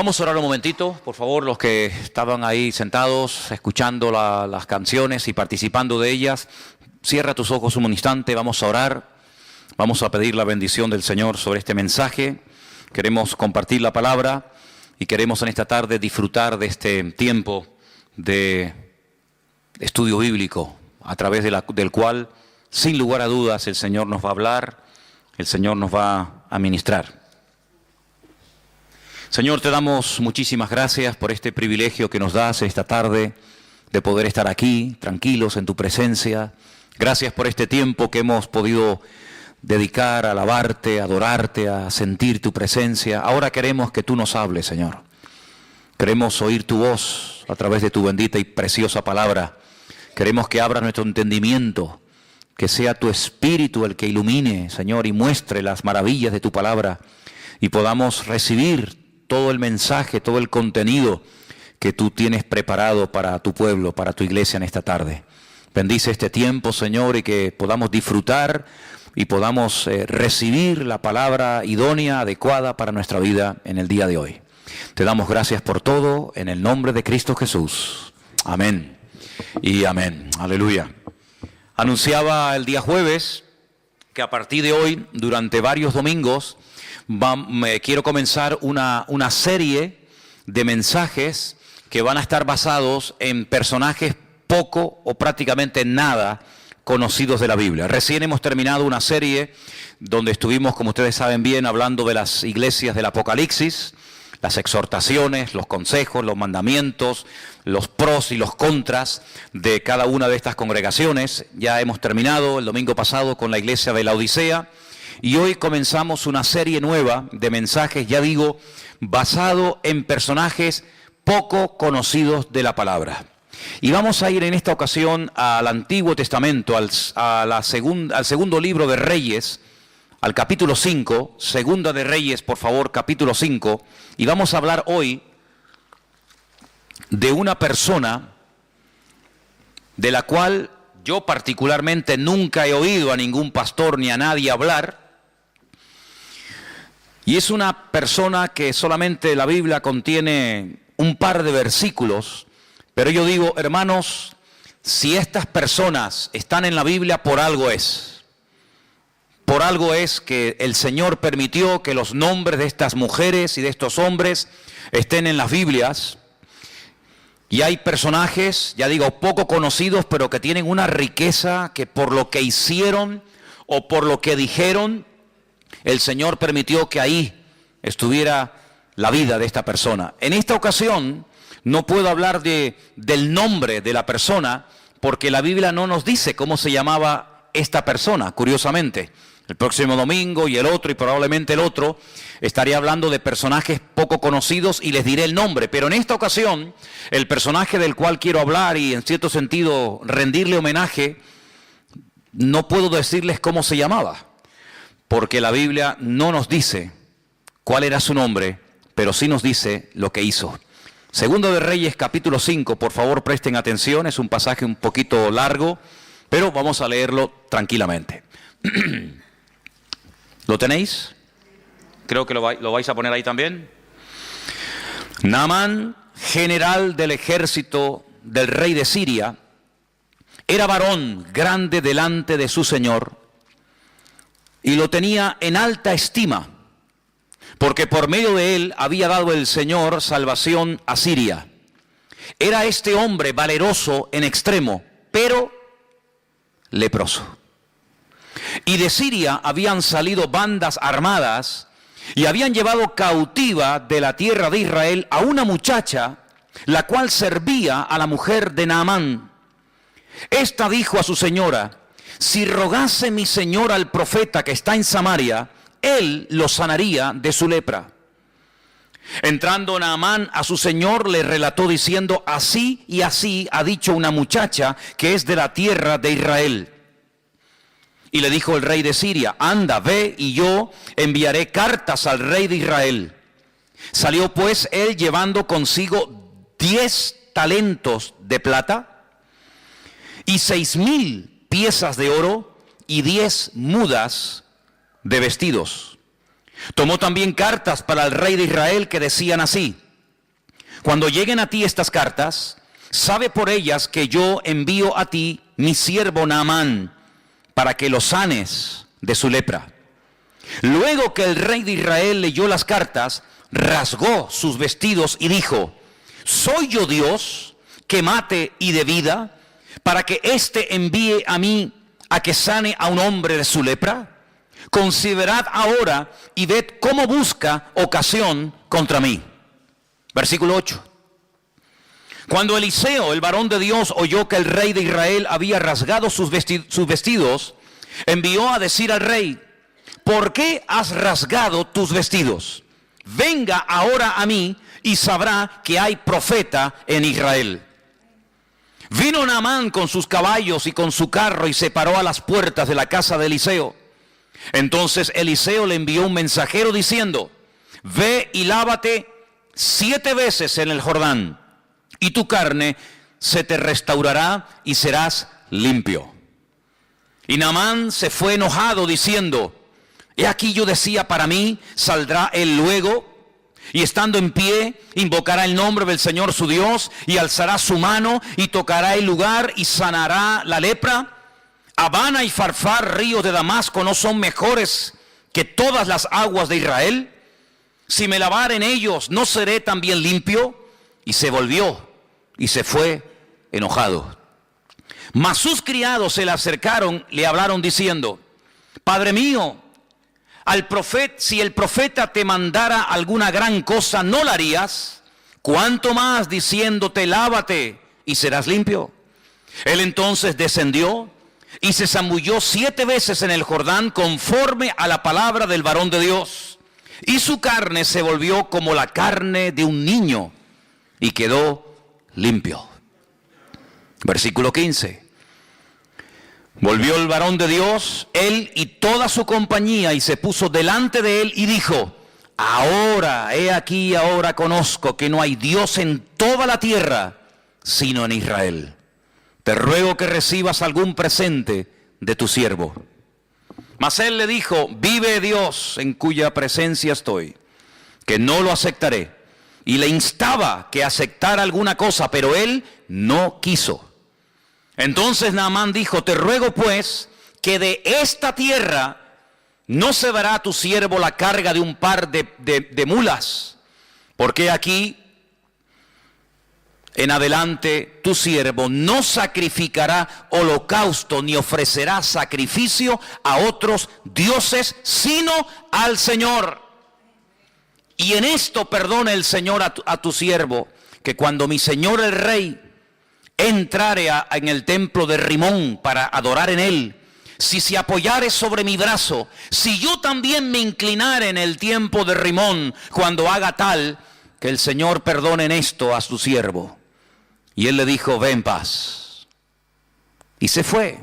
Vamos a orar un momentito, por favor, los que estaban ahí sentados, escuchando las canciones y participando de ellas. Cierra tus ojos un instante, vamos a orar, vamos a pedir la bendición del Señor sobre este mensaje. Queremos compartir la palabra y queremos en esta tarde disfrutar de este tiempo de estudio bíblico, a través del cual, sin lugar a dudas, el Señor nos va a hablar, el Señor nos va a ministrar. Señor, te damos muchísimas gracias por este privilegio que nos das esta tarde de poder estar aquí, tranquilos en tu presencia. Gracias por este tiempo que hemos podido dedicar a alabarte, a adorarte, a sentir tu presencia. Ahora queremos que tú nos hables, Señor. Queremos oír tu voz a través de tu bendita y preciosa palabra. Queremos que abras nuestro entendimiento, que sea tu Espíritu el que ilumine, Señor, y muestre las maravillas de tu palabra y podamos recibir todo el mensaje, todo el contenido que tú tienes preparado para tu pueblo, para tu iglesia en esta tarde. Bendice este tiempo, Señor, y que podamos disfrutar y podamos recibir la palabra idónea, adecuada para nuestra vida en el día de hoy. Te damos gracias por todo, en el nombre de Cristo Jesús. Amén y amén. Aleluya. Anunciaba el día jueves que a partir de hoy, durante varios domingos, quiero comenzar una serie de mensajes que van a estar basados en personajes poco o prácticamente nada conocidos de la Biblia. Recién hemos terminado una serie donde estuvimos, como ustedes saben bien, hablando de las iglesias del Apocalipsis, las exhortaciones, los consejos, los mandamientos, los pros y los contras de cada una de estas congregaciones. Ya hemos terminado el domingo pasado con la iglesia de la Odisea. Y hoy comenzamos una serie nueva de mensajes, ya digo, basado en personajes poco conocidos de la palabra. Y vamos a ir en esta ocasión al Antiguo Testamento, al segundo libro de Reyes, al capítulo 5, Segunda de Reyes, por favor, capítulo 5. Y vamos a hablar hoy de una persona de la cual yo particularmente nunca he oído a ningún pastor ni a nadie hablar. Y es una persona que solamente la Biblia contiene un par de versículos, pero yo digo, hermanos, si estas personas están en la Biblia, por algo es. Por algo es que el Señor permitió que los nombres de estas mujeres y de estos hombres estén en las Biblias. Y hay personajes, ya digo, poco conocidos, pero que tienen una riqueza que por lo que hicieron o por lo que dijeron, el Señor permitió que ahí estuviera la vida de esta persona. En esta ocasión no puedo hablar del nombre de la persona porque la Biblia no nos dice cómo se llamaba esta persona, curiosamente. El próximo domingo y el otro y probablemente el otro estaré hablando de personajes poco conocidos y les diré el nombre. Pero en esta ocasión el personaje del cual quiero hablar y en cierto sentido rendirle homenaje, no puedo decirles cómo se llamaba. Porque la Biblia no nos dice cuál era su nombre, pero sí nos dice lo que hizo. Segundo de Reyes, capítulo 5, por favor presten atención, es un pasaje un poquito largo, pero vamos a leerlo tranquilamente. ¿Lo tenéis? Creo que lo vais a poner ahí también. Naamán, general del ejército del rey de Siria, era varón grande delante de su señor, y lo tenía en alta estima, porque por medio de él había dado el Señor salvación a Siria. Era este hombre valeroso en extremo, pero leproso. Y de Siria habían salido bandas armadas y habían llevado cautiva de la tierra de Israel a una muchacha, la cual servía a la mujer de Naamán. Esta dijo a su señora: si rogase mi señor al profeta que está en Samaria, él lo sanaría de su lepra. Entrando Naamán a su señor, le relató diciendo: así y así ha dicho una muchacha que es de la tierra de Israel. Y le dijo el rey de Siria: anda, ve, y yo enviaré cartas al rey de Israel. Salió pues él llevando consigo 10 talentos de plata y 6,000 piezas de oro y 10 mudas de vestidos. Tomó también cartas para el rey de Israel que decían así: Cuando lleguen a ti estas cartas, sabe por ellas que yo envío a ti mi siervo Naamán, para que lo sanes de su lepra. Luego que el rey de Israel leyó las cartas, rasgó sus vestidos y dijo: ¿soy yo Dios que mate y dé vida, para que éste envíe a mí a que sane a un hombre de su lepra? Considerad ahora y ved cómo busca ocasión contra mí. Versículo 8. Cuando Eliseo, el varón de Dios, oyó que el rey de Israel había rasgado sus vestidos, envió a decir al rey: ¿por qué has rasgado tus vestidos? Venga ahora a mí y sabrá que hay profeta en Israel. Vino Naamán con sus caballos y con su carro y se paró a las puertas de la casa de Eliseo. Entonces Eliseo le envió un mensajero diciendo: ve y lávate 7 veces en el Jordán, y tu carne se te restaurará y serás limpio. Y Naamán se fue enojado diciendo: he aquí yo decía para mí, saldrá él luego, y estando en pie, invocará el nombre del Señor su Dios, y alzará su mano, y tocará el lugar, y sanará la lepra. Abana y Farfar, ríos de Damasco, ¿no son mejores que todas las aguas de Israel? Si me lavare en ellos, ¿no seré también limpio? Y se volvió, y se fue enojado. Mas sus criados se le acercaron, le hablaron diciendo: Padre mío, si el profeta te mandara alguna gran cosa, ¿no la harías? ¿Cuánto más diciéndote: lávate y serás limpio? Él entonces descendió y se zambulló 7 veces en el Jordán conforme a la palabra del varón de Dios. Y su carne se volvió como la carne de un niño y quedó limpio. Versículo 15. Volvió el varón de Dios, él y toda su compañía, y se puso delante de él y dijo: ahora, he aquí, ahora conozco que no hay Dios en toda la tierra, sino en Israel. Te ruego que recibas algún presente de tu siervo. Mas él le dijo: vive Dios en cuya presencia estoy, que no lo aceptaré. Y le instaba que aceptara alguna cosa, pero él no quiso. Entonces Naamán dijo: te ruego pues que de esta tierra no se dará a tu siervo la carga de un par de mulas, porque aquí en adelante tu siervo no sacrificará holocausto ni ofrecerá sacrificio a otros dioses, sino al Señor. Y en esto perdone el Señor a tu siervo, que cuando mi señor el rey entrare en el templo de Rimón para adorar en él, si se apoyare sobre mi brazo, si yo también me inclinare en el tiempo de Rimón, cuando haga tal, que el Señor perdone en esto a su siervo. Y él le dijo: ve en paz. Y se fue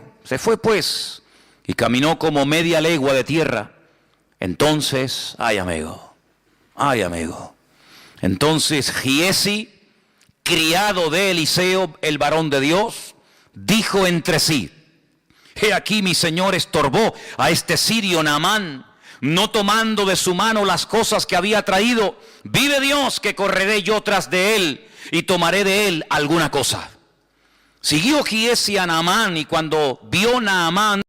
pues, y caminó como media legua de tierra. Entonces, ay amigo, entonces Giesi, criado de Eliseo, el varón de Dios, dijo entre sí: he aquí mi señor estorbó a este sirio Naamán, no tomando de su mano las cosas que había traído. Vive Dios que correré yo tras de él y tomaré de él alguna cosa. Siguió Giesi a Naamán, y cuando vio Naamán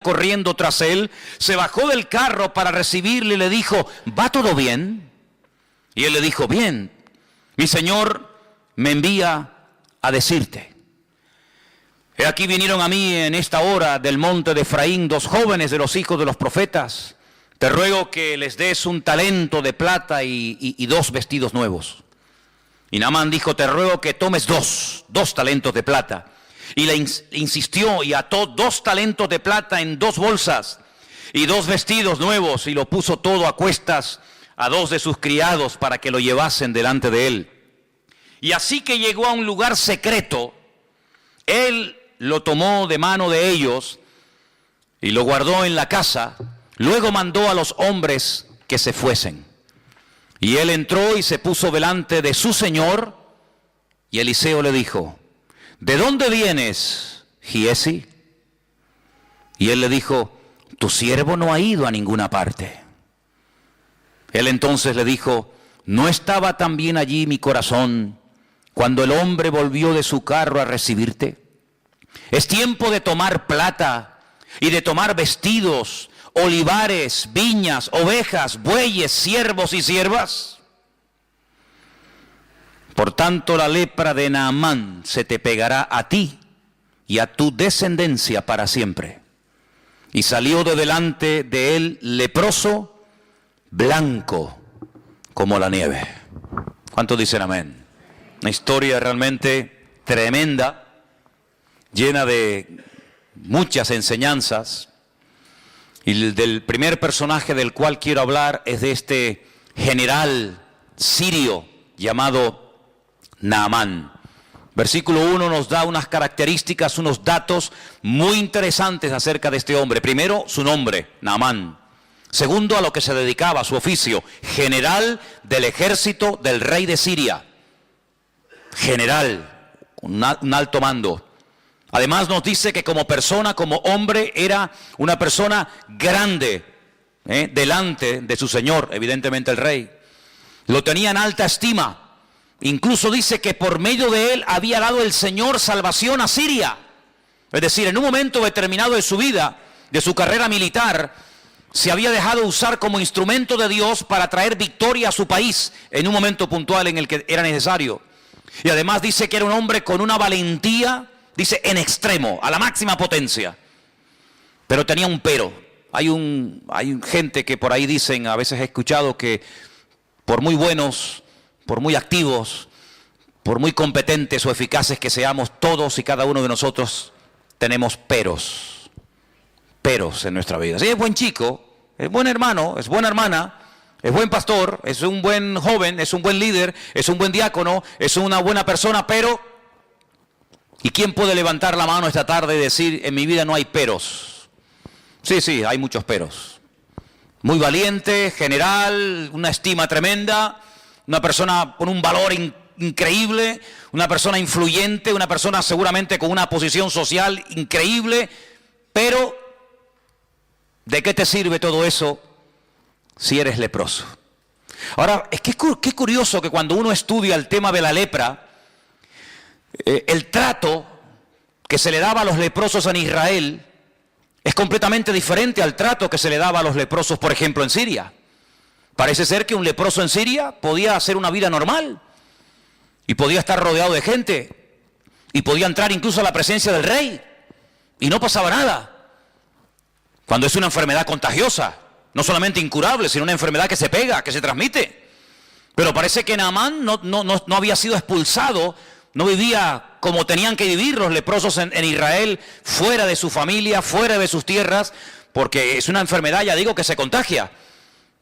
corriendo tras él, se bajó del carro para recibirle y le dijo: ¿va todo bien? Y él le dijo: bien, mi señor me envía a decirte. He aquí vinieron a mí en esta hora del monte de Efraín 2 jóvenes de los hijos de los profetas. Te ruego que les des un talento de plata y 2 vestidos nuevos. Y Naamán dijo: te ruego que tomes dos talentos de plata. Y le insistió y ató 2 talentos de plata en 2 bolsas y 2 vestidos nuevos, y lo puso todo a cuestas a 2 de sus criados para que lo llevasen delante de él. Y así que llegó a un lugar secreto, él lo tomó de mano de ellos y lo guardó en la casa. Luego mandó a los hombres que se fuesen. Y él entró y se puso delante de su señor. Y Eliseo le dijo: ¿de dónde vienes, Giesi? Y él le dijo: tu siervo no ha ido a ninguna parte. Él entonces le dijo: ¿no estaba también allí mi corazón cuando el hombre volvió de su carro a recibirte? Es tiempo de tomar plata y de tomar vestidos, olivares, viñas, ovejas, bueyes, siervos y siervas. Por tanto, la lepra de Naamán se te pegará a ti y a tu descendencia para siempre. Y salió de delante de él leproso, blanco como la nieve. ¿Cuántos dicen amén? Una historia realmente tremenda, llena de muchas enseñanzas. Y del primer personaje del cual quiero hablar es de este general sirio llamado Naamán. Versículo 1 nos da unas características, unos datos muy interesantes acerca de este hombre. Primero, su nombre, Naamán. Segundo, a lo que se dedicaba, su oficio, general del ejército del rey de Siria. General, un alto mando. Además nos dice que como persona, como hombre, era una persona grande, delante de su señor, evidentemente el rey. Lo tenía en alta estima. Incluso dice que por medio de él había dado el Señor salvación a Siria. Es decir, en un momento determinado de su vida, de su carrera militar, se había dejado usar como instrumento de Dios para traer victoria a su país en un momento puntual en el que era necesario. Y además dice que era un hombre con una valentía, dice, en extremo, a la máxima potencia. Pero tenía un pero. Hay gente que por ahí dicen, a veces he escuchado que por muy buenos, por muy activos, por muy competentes o eficaces que seamos, todos y cada uno de nosotros tenemos peros en nuestra vida. Sí, es buen chico, es buen hermano, es buena hermana, es buen pastor, es un buen joven, es un buen líder, es un buen diácono, es una buena persona, pero... ¿Y quién puede levantar la mano esta tarde y decir, en mi vida no hay peros? Sí, hay muchos peros. Muy valiente, general, una estima tremenda, una persona con un valor increíble, una persona influyente, una persona seguramente con una posición social increíble, pero ¿de qué te sirve todo eso si eres leproso? Ahora, es que qué curioso que cuando uno estudia el tema de la lepra, el trato que se le daba a los leprosos en Israel es completamente diferente al trato que se le daba a los leprosos, por ejemplo, en Siria. Parece ser que un leproso en Siria podía hacer una vida normal y podía estar rodeado de gente y podía entrar incluso a la presencia del rey y no pasaba nada. Cuando es una enfermedad contagiosa, no solamente incurable, sino una enfermedad que se pega, que se transmite. Pero parece que Naamán no había sido expulsado, no vivía como tenían que vivir los leprosos en Israel, fuera de su familia, fuera de sus tierras, porque es una enfermedad, ya digo, que se contagia.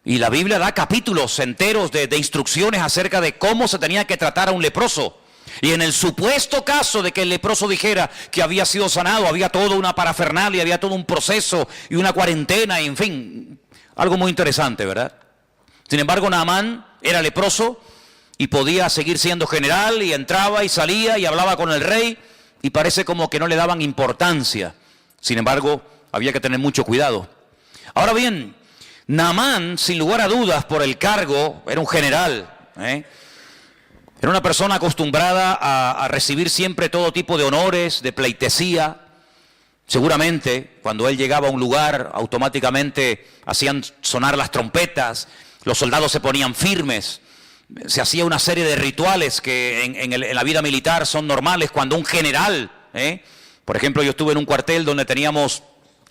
Y la Biblia da capítulos enteros de instrucciones acerca de cómo se tenía que tratar a un leproso. Y en el supuesto caso de que el leproso dijera que había sido sanado, había toda una parafernalia, había todo un proceso y una cuarentena, en fin, algo muy interesante, ¿verdad? Sin embargo, Naamán era leproso y podía seguir siendo general y entraba y salía y hablaba con el rey y parece como que no le daban importancia. Sin embargo, había que tener mucho cuidado. Ahora bien, Naamán, sin lugar a dudas, por el cargo, era un general, Era una persona acostumbrada a recibir siempre todo tipo de honores, de pleitesía. Seguramente, cuando él llegaba a un lugar, automáticamente hacían sonar las trompetas, los soldados se ponían firmes, se hacía una serie de rituales que en la vida militar son normales cuando un general, por ejemplo, yo estuve en un cuartel donde teníamos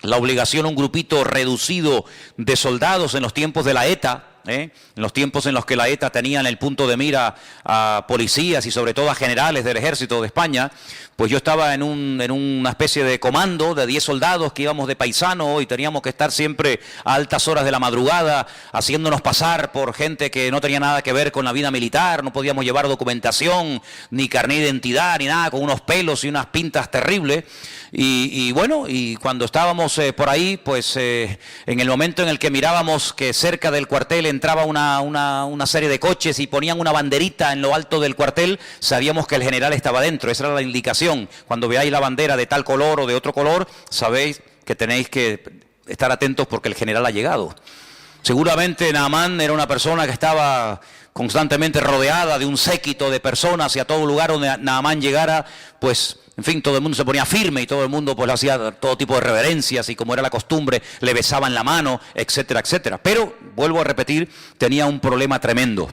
la obligación, un grupito reducido de soldados en los tiempos de la ETA, en los tiempos en los que la ETA tenía en el punto de mira a policías y sobre todo a generales del ejército de España, pues yo estaba en una especie de comando de 10 soldados que íbamos de paisano y teníamos que estar siempre a altas horas de la madrugada haciéndonos pasar por gente que no tenía nada que ver con la vida militar, no podíamos llevar documentación, ni carnet de identidad, ni nada, con unos pelos y unas pintas terribles. Y bueno, y cuando estábamos por ahí, pues en el momento en el que mirábamos que cerca del cuartel entraba una serie de coches y ponían una banderita en lo alto del cuartel, sabíamos que el general estaba dentro. Esa era la indicación. Cuando veáis la bandera de tal color o de otro color, sabéis que tenéis que estar atentos porque el general ha llegado. Seguramente Naamán era una persona que estaba constantemente rodeada de un séquito de personas, y a todo lugar donde Naamán llegara, pues, en fin, todo el mundo se ponía firme y todo el mundo pues le hacía todo tipo de reverencias, y como era la costumbre, le besaban la mano, etcétera, etcétera. Pero, vuelvo a repetir, tenía un problema tremendo.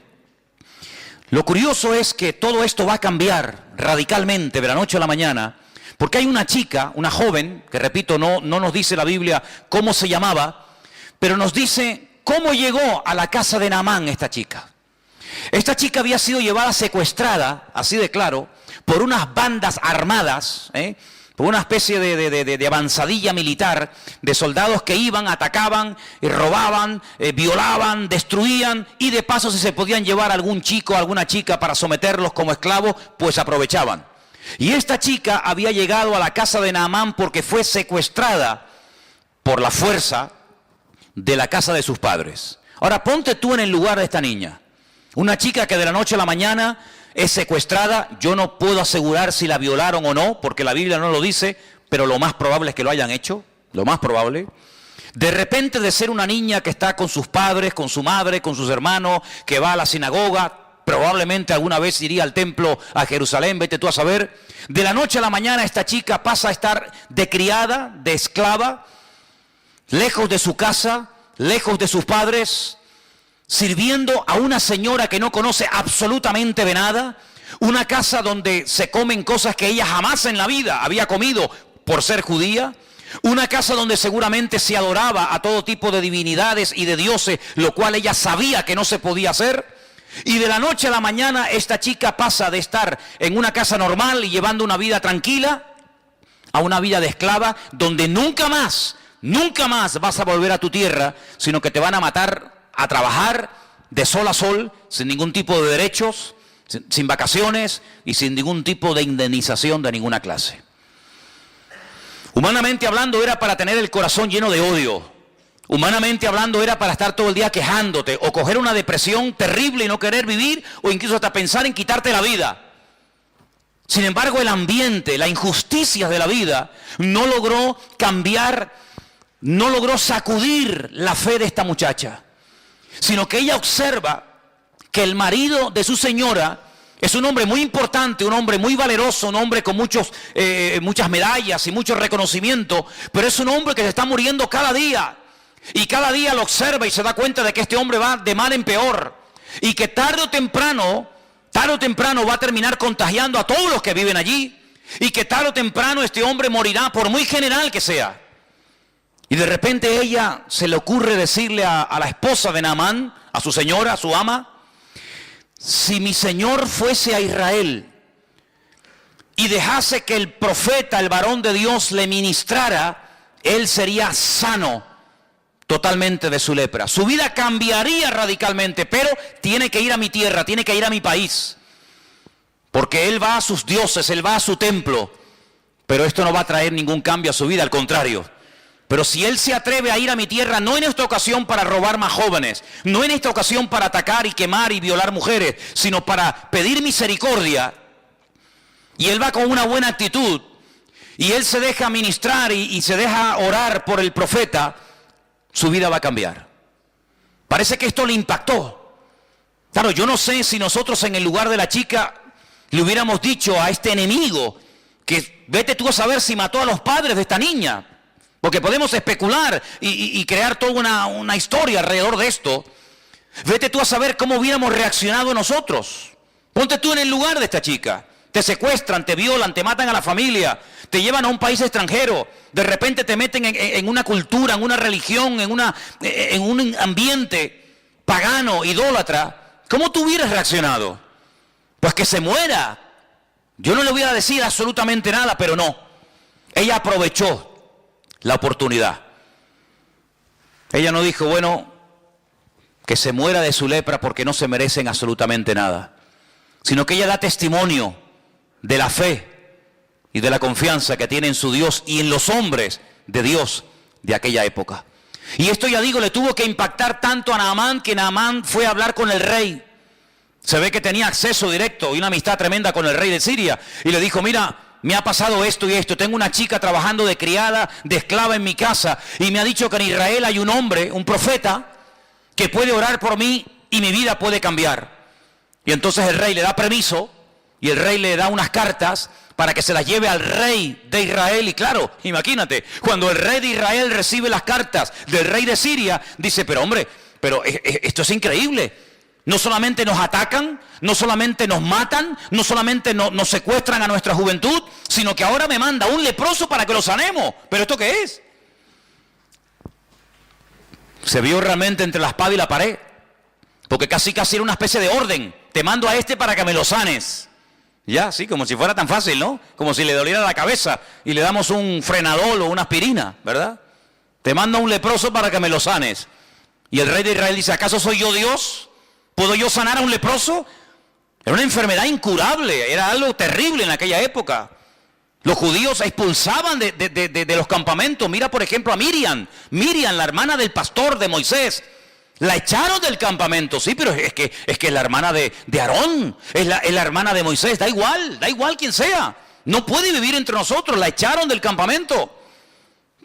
Lo curioso es que todo esto va a cambiar radicalmente de la noche a la mañana, porque hay una chica, una joven, que repito, no nos dice la Biblia cómo se llamaba, pero nos dice cómo llegó a la casa de Naamán esta chica. Esta chica había sido llevada secuestrada, así de claro, por unas bandas armadas, por una especie de avanzadilla militar, de soldados que iban, atacaban, robaban, violaban, destruían, y de paso si se podían llevar a algún chico, a alguna chica para someterlos como esclavos, pues aprovechaban. Y esta chica había llegado a la casa de Naamán porque fue secuestrada por la fuerza de la casa de sus padres. Ahora ponte tú en el lugar de esta niña. Una chica que de la noche a la mañana es secuestrada. Yo no puedo asegurar si la violaron o no, porque la Biblia no lo dice, pero lo más probable es que lo hayan hecho, lo más probable. De repente, de ser una niña que está con sus padres, con su madre, con sus hermanos, que va a la sinagoga, probablemente alguna vez iría al templo a Jerusalén, vete tú a saber. De la noche a la mañana esta chica pasa a estar de criada, de esclava, lejos de su casa, lejos de sus padres, sirviendo a una señora que no conoce absolutamente de nada, una casa donde se comen cosas que ella jamás en la vida había comido por ser judía, una casa donde seguramente se adoraba a todo tipo de divinidades y de dioses, lo cual ella sabía que no se podía hacer. Y de la noche a la mañana esta chica pasa de estar en una casa normal y llevando una vida tranquila a una vida de esclava, donde nunca más vas a volver a tu tierra, sino que te van a matar a trabajar de sol a sol, sin ningún tipo de derechos, sin vacaciones y sin ningún tipo de indemnización de ninguna clase. Humanamente hablando, era para tener el corazón lleno de odio. Humanamente hablando, era para estar todo el día quejándote o coger una depresión terrible y no querer vivir, o incluso hasta pensar en quitarte la vida. Sin embargo, el ambiente, la injusticia de la vida no logró cambiar, no logró sacudir la fe de esta muchacha, sino que ella observa que el marido de su señora es un hombre muy importante, un hombre muy valeroso, un hombre con muchas medallas y mucho reconocimiento, pero es un hombre que se está muriendo cada día. Y cada día lo observa y se da cuenta de que este hombre va de mal en peor, y que tarde o temprano va a terminar contagiando a todos los que viven allí, y que tarde o temprano este hombre morirá, por muy general que sea. Y de repente ella se le ocurre decirle a la esposa de Naamán, a su señora, a su ama: si mi señor fuese a Israel y dejase que el profeta, el varón de Dios, le ministrara, él sería sano totalmente de su lepra. Su vida cambiaría radicalmente, pero tiene que ir a mi tierra, tiene que ir a mi país, porque él va a sus dioses, él va a su templo, pero esto no va a traer ningún cambio a su vida, al contrario. Pero si él se atreve a ir a mi tierra, no en esta ocasión para robar más jóvenes, no en esta ocasión para atacar y quemar y violar mujeres, sino para pedir misericordia, y él va con una buena actitud, y él se deja ministrar y se deja orar por el profeta, su vida va a cambiar. Parece que esto le impactó. Claro, yo no sé si nosotros en el lugar de la chica le hubiéramos dicho a este enemigo que vete tú a saber si mató a los padres de esta niña, porque podemos especular y crear toda una historia alrededor de esto. Vete tú a saber cómo hubiéramos reaccionado nosotros. Ponte tú en el lugar de esta chica. Te secuestran, te violan, te matan a la familia, te llevan a un país extranjero, de repente te meten en una cultura, en una religión, en un ambiente pagano, idólatra. ¿Cómo tú hubieras reaccionado? Pues que se muera. Yo no le voy a decir absolutamente nada, pero no. Ella aprovechó la oportunidad. Ella no dijo, bueno, que se muera de su lepra porque no se merecen absolutamente nada, sino que ella da testimonio de la fe y de la confianza que tiene en su Dios y en los hombres de Dios de aquella época. Y esto, ya digo, le tuvo que impactar tanto a Naamán, que Naamán fue a hablar con el rey. Se ve que tenía acceso directo y una amistad tremenda con el rey de Siria, y le dijo: mira, me ha pasado esto y esto, tengo una chica trabajando de criada, de esclava en mi casa, y me ha dicho que en Israel hay un hombre, un profeta, que puede orar por mí y mi vida puede cambiar. Y entonces el rey le da permiso y el rey le da unas cartas para que se las lleve al rey de Israel. Y claro, imagínate, cuando el rey de Israel recibe las cartas del rey de Siria, dice, pero hombre, pero esto es increíble. No solamente nos atacan, no solamente nos matan, no solamente nos secuestran a nuestra juventud, sino que ahora me manda un leproso para que lo sanemos. ¿Pero esto qué es? Se vio realmente entre la espada y la pared, porque casi era una especie de orden. Te mando a este para que me lo sanes. Ya, sí, como si fuera tan fácil, ¿no? Como si le doliera la cabeza y le damos un frenadol o una aspirina, ¿verdad? Te mando a un leproso para que me lo sanes. Y el rey de Israel dice, ¿acaso soy yo Dios? ¿Puedo yo sanar a un leproso? Era una enfermedad incurable, era algo terrible en aquella época. Los judíos expulsaban de los campamentos. Mira, por ejemplo, a Miriam, la hermana del pastor de Moisés. La echaron del campamento, sí, pero es que es la hermana de Aarón, es la hermana de Moisés, da igual quien sea. No puede vivir entre nosotros, la echaron del campamento.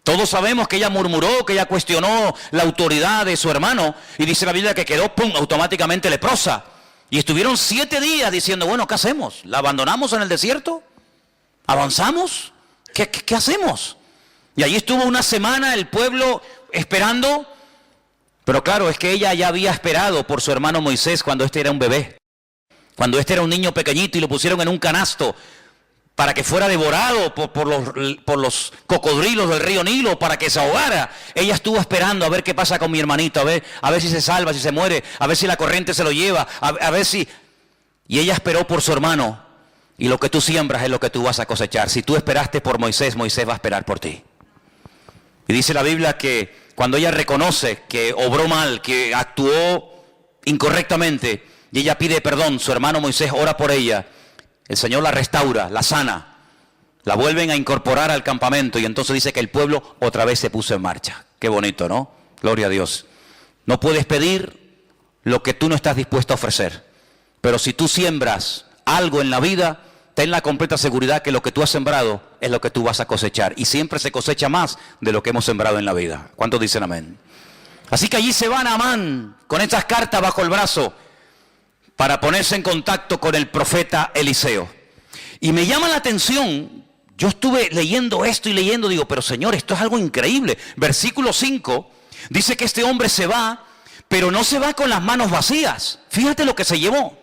Todos sabemos que ella murmuró, que ella cuestionó la autoridad de su hermano. Y dice la Biblia que quedó, ¡pum!, automáticamente leprosa. Y estuvieron 7 días diciendo, bueno, ¿qué hacemos? ¿La abandonamos en el desierto? ¿Avanzamos? ¿Qué hacemos? Y allí estuvo una semana el pueblo esperando. Pero claro, es que ella ya había esperado por su hermano Moisés cuando este era un bebé. Cuando este era un niño pequeñito y lo pusieron en un canasto para que fuera devorado por los cocodrilos del río Nilo, para que se ahogara. Ella estuvo esperando a ver qué pasa con mi hermanito, a ver si se salva, si se muere, a ver si la corriente se lo lleva, a ver si... Y ella esperó por su hermano. Y lo que tú siembras es lo que tú vas a cosechar. Si tú esperaste por Moisés, Moisés va a esperar por ti. Y dice la Biblia que cuando ella reconoce que obró mal, que actuó incorrectamente, y ella pide perdón, su hermano Moisés ora por ella, el Señor la restaura, la sana, la vuelven a incorporar al campamento, y entonces dice que el pueblo otra vez se puso en marcha. Qué bonito, ¿no? Gloria a Dios. No puedes pedir lo que tú no estás dispuesto a ofrecer, pero si tú siembras algo en la vida, ten la completa seguridad que lo que tú has sembrado es lo que tú vas a cosechar. Y siempre se cosecha más de lo que hemos sembrado en la vida. ¿Cuántos dicen amén? Así que allí se va Naamán con estas cartas bajo el brazo para ponerse en contacto con el profeta Eliseo. Y me llama la atención, yo estuve leyendo esto y leyendo, digo, pero Señor, esto es algo increíble. Versículo 5 dice que este hombre se va, pero no se va con las manos vacías. Fíjate lo que se llevó.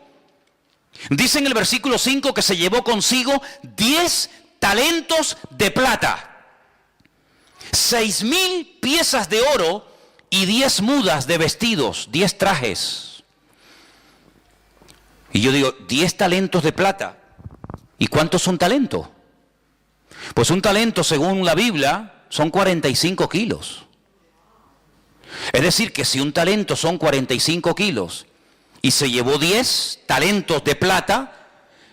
Dice en el versículo 5 que se llevó consigo 10 talentos de plata, 6,000 piezas de oro y 10 mudas de vestidos, 10 trajes. Y yo digo, 10 talentos de plata. ¿Y cuántos son talentos? Pues un talento, según la Biblia, son 45 kilos. Es decir, que si un talento son 45 kilos y se llevó 10 talentos de plata,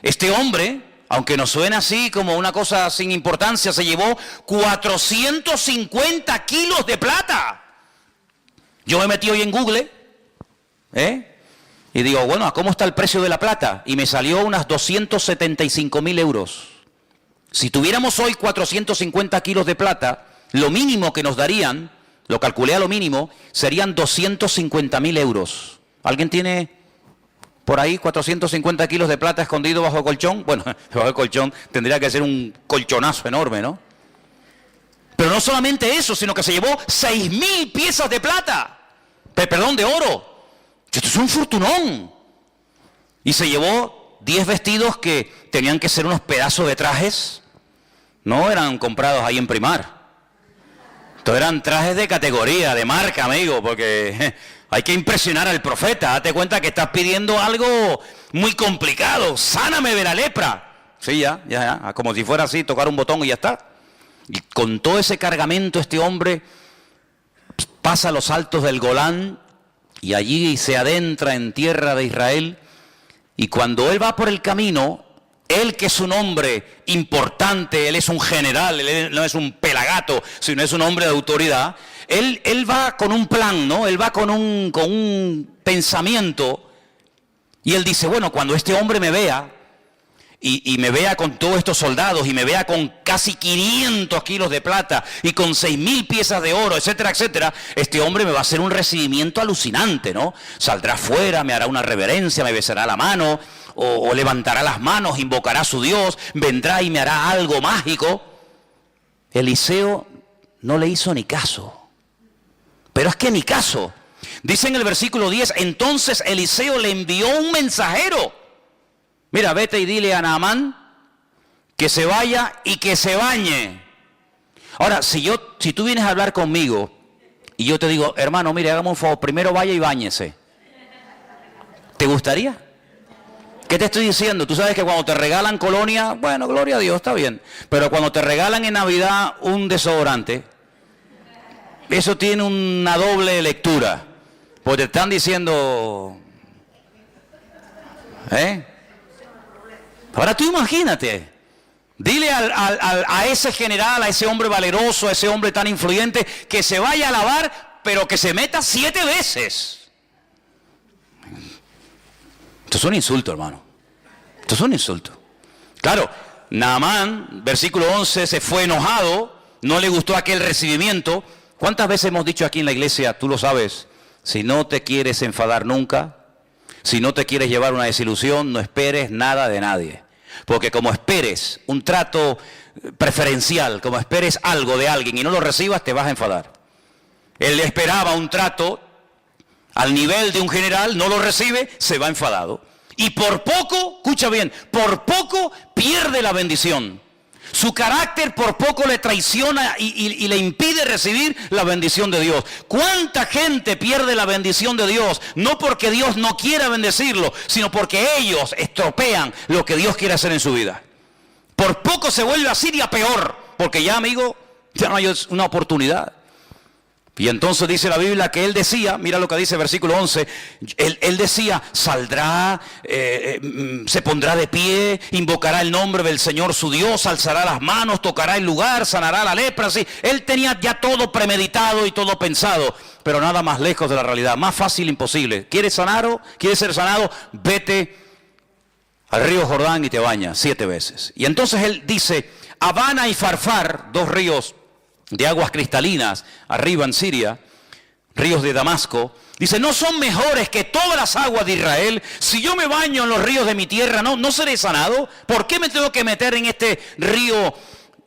este hombre, aunque nos suena así como una cosa sin importancia, se llevó 450 kilos de plata. Yo me metí hoy en Google, y digo, bueno, ¿cómo está el precio de la plata? Y me salió unas 275.000 euros. Si tuviéramos hoy 450 kilos de plata, lo mínimo que nos darían, lo calculé a lo mínimo, serían 250.000 euros. ¿Alguien tiene por ahí 450 kilos de plata escondido bajo el colchón? Bueno, bajo el colchón tendría que ser un colchonazo enorme, ¿no? Pero no solamente eso, sino que se llevó 6,000 piezas de plata, perdón, de oro. Esto es un fortunón. Y se llevó 10 vestidos que tenían que ser unos pedazos de trajes. No eran comprados ahí en Primar. Estos eran trajes de categoría, de marca, amigo, porque hay que impresionar al profeta. Date cuenta que estás pidiendo algo muy complicado. Sáname de la lepra. Sí, ya, como si fuera así, tocar un botón y ya está. Y con todo ese cargamento este hombre pasa los altos del Golán y allí se adentra en tierra de Israel. Y cuando él va por el camino, él que es un hombre importante, él es un general, él no es un pelagato, sino es un hombre de autoridad, él va con un plan, ¿no? Él va con un pensamiento, y él dice, bueno, cuando este hombre me vea, y me vea con todos estos soldados y me vea con casi 500 kilos de plata y con 6.000 piezas de oro, etcétera, etcétera, este hombre me va a hacer un recibimiento alucinante, ¿no? Saldrá afuera, me hará una reverencia, me besará la mano, o levantará las manos, invocará a su Dios, vendrá y me hará algo mágico. Eliseo no le hizo ni caso. Pero es que ni caso. Dice en el versículo 10, entonces Eliseo le envió un mensajero. Mira, vete y dile a Naamán que se vaya y que se bañe. Ahora, si tú vienes a hablar conmigo y yo te digo, hermano, mire, hágame un favor, primero vaya y báñese, ¿te gustaría? ¿Qué te estoy diciendo? Tú sabes que cuando te regalan colonia, bueno, gloria a Dios, está bien. Pero cuando te regalan en Navidad un desodorante, eso tiene una doble lectura. Porque te están diciendo, Ahora tú imagínate, dile a ese general, a ese hombre valeroso, a ese hombre tan influyente, que se vaya a lavar, pero que se meta 7 veces. Esto es un insulto, hermano. Esto es un insulto. Claro, Naamán, versículo 11, se fue enojado, no le gustó aquel recibimiento. ¿Cuántas veces hemos dicho aquí en la iglesia, tú lo sabes, si no te quieres enfadar nunca, si no te quieres llevar una desilusión, no esperes nada de nadie? Porque como esperes un trato preferencial, como esperes algo de alguien y no lo recibas, te vas a enfadar. Él esperaba un trato al nivel de un general, no lo recibe, se va enfadado. Y por poco, escucha bien, por poco pierde la bendición. Su carácter por poco le traiciona y le impide recibir la bendición de Dios. ¿Cuánta gente pierde la bendición de Dios? No porque Dios no quiera bendecirlo, sino porque ellos estropean lo que Dios quiere hacer en su vida. Por poco se vuelve a Siria peor, porque ya, amigo, ya no hay una oportunidad. Y entonces dice la Biblia que él decía, mira lo que dice el versículo 11, él decía, saldrá, se pondrá de pie, invocará el nombre del Señor su Dios, alzará las manos, tocará el lugar, sanará la lepra, así. Él tenía ya todo premeditado y todo pensado, pero nada más lejos de la realidad, más fácil imposible. ¿Quieres sanar o quieres ser sanado? Vete al río Jordán y te bañas 7 veces. Y entonces él dice, Abana y Farfar, 2 ríos de aguas cristalinas, arriba en Siria, ríos de Damasco, dice, ¿no son mejores que todas las aguas de Israel? Si yo me baño en los ríos de mi tierra, ¿no seré sanado? ¿Por qué me tengo que meter en este río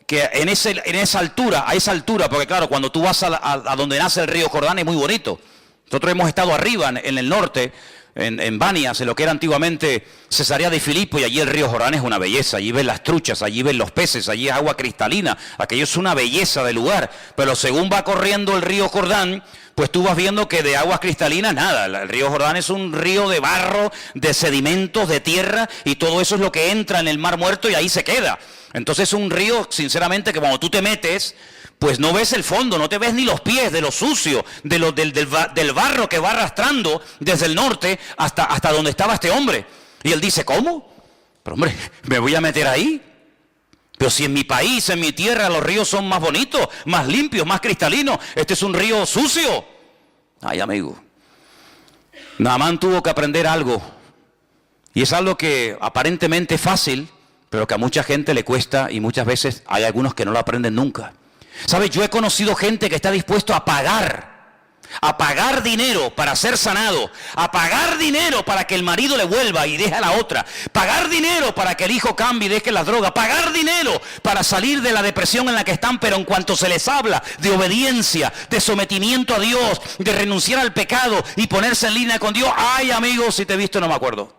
que en esa altura, a esa altura? Porque claro, cuando tú vas a donde nace el río Jordán es muy bonito. Nosotros hemos estado arriba en el norte, en Banias, en lo que era antiguamente Cesarea de Filipo, y allí el río Jordán es una belleza. Allí ves las truchas, allí ves los peces, allí es agua cristalina. Aquello es una belleza de lugar. Pero según va corriendo el río Jordán, pues tú vas viendo que de aguas cristalinas nada. El río Jordán es un río de barro, de sedimentos, de tierra, y todo eso es lo que entra en el Mar Muerto y ahí se queda. Entonces es un río, sinceramente, que cuando tú te metes, pues no ves el fondo, no te ves ni los pies de lo sucio, del barro que va arrastrando desde el norte hasta donde estaba este hombre. Y él dice, ¿cómo? Pero hombre, ¿me voy a meter ahí? Pero si en mi país, en mi tierra, los ríos son más bonitos, más limpios, más cristalinos. Este es un río sucio. Ay, amigo. Naamán tuvo que aprender algo. Y es algo que aparentemente es fácil, pero que a mucha gente le cuesta, y muchas veces hay algunos que no lo aprenden nunca. ¿Sabes? Yo he conocido gente que está dispuesto a pagar dinero para ser sanado, a pagar dinero para que el marido le vuelva y deje a la otra, pagar dinero para que el hijo cambie y deje la droga, pagar dinero para salir de la depresión en la que están, pero en cuanto se les habla de obediencia, de sometimiento a Dios, de renunciar al pecado y ponerse en línea con Dios, ay amigos, si te he visto no me acuerdo.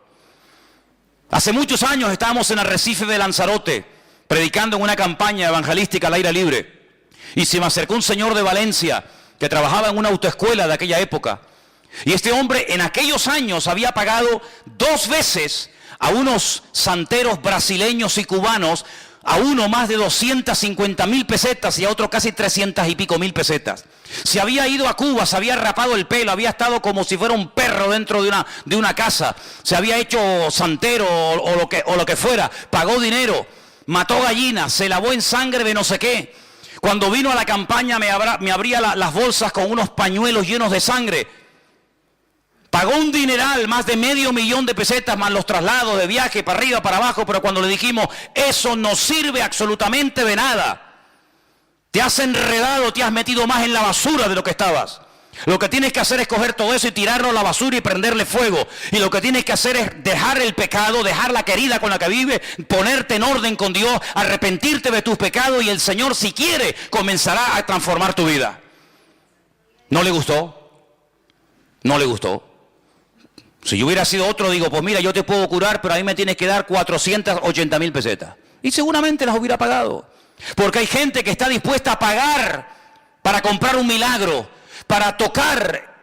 Hace muchos años estábamos en Arrecife de Lanzarote, predicando en una campaña evangelística al aire libre. Y se me acercó un señor de Valencia que trabajaba en una autoescuela de aquella época. Y este hombre en aquellos años había pagado 2 veces a unos santeros brasileños y cubanos, a uno más de 250.000 pesetas y a otro casi 300 y pico mil pesetas. Se había ido a Cuba, se había rapado el pelo, había estado como si fuera un perro dentro de una casa. Se había hecho santero o lo que fuera, pagó dinero, mató gallinas, se lavó en sangre de no sé qué. Cuando vino a la campaña me abría las bolsas con unos pañuelos llenos de sangre Pagó un dineral, más de $500,000 de pesetas, más los traslados de viaje para arriba, para abajo, pero cuando le dijimos, eso no sirve absolutamente de nada. Te has enredado, te has metido más en la basura de lo que estabas. Lo que tienes que hacer es coger todo eso y tirarlo a la basura y prenderle fuego. Y lo que tienes que hacer es dejar el pecado, dejar la querida con la que vives, ponerte en orden con Dios, arrepentirte de tus pecados y el Señor, si quiere, comenzará a transformar tu vida. ¿No le gustó? No le gustó. Si yo hubiera sido otro, digo, pues mira, yo te puedo curar, pero a mí me tienes que dar 480,000 pesetas. Y seguramente las hubiera pagado. Porque hay gente que está dispuesta a pagar para comprar un milagro, para tocar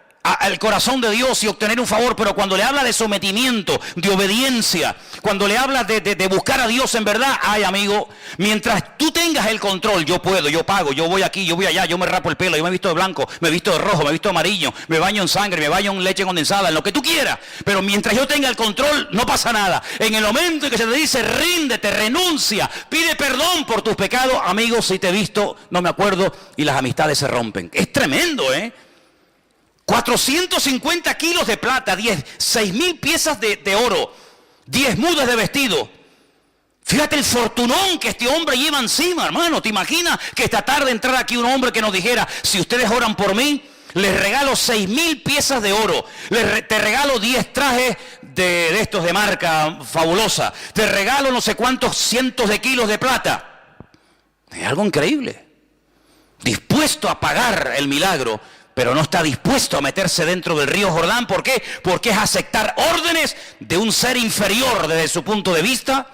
el corazón de Dios y obtener un favor, pero cuando le habla de sometimiento, de obediencia, cuando le habla de buscar a Dios en verdad, ay amigo, mientras tú tengas el control, yo puedo, yo pago, yo voy aquí, yo voy allá, yo me rapo el pelo, yo me visto de blanco, me visto de rojo, me visto de amarillo, me baño en sangre, me baño en leche condensada, en lo que tú quieras, pero mientras yo tenga el control, no pasa nada. En el momento en que se te dice, ríndete, renuncia, pide perdón por tus pecados, amigo, si te he visto, no me acuerdo, y las amistades se rompen. Es tremendo, 450 kilos de plata, 6,000 piezas de oro, 10 mudas de vestido. Fíjate el fortunón que este hombre lleva encima, hermano. ¿Te imaginas que esta tarde entrara aquí un hombre que nos dijera, si ustedes oran por mí, les regalo 6,000 piezas de oro, te regalo 10 trajes de estos de marca fabulosa, te regalo no sé cuántos cientos de kilos de plata? Es algo increíble. Dispuesto a pagar el milagro, pero no está dispuesto a meterse dentro del río Jordán. ¿Por qué? Porque es aceptar órdenes de un ser inferior desde su punto de vista,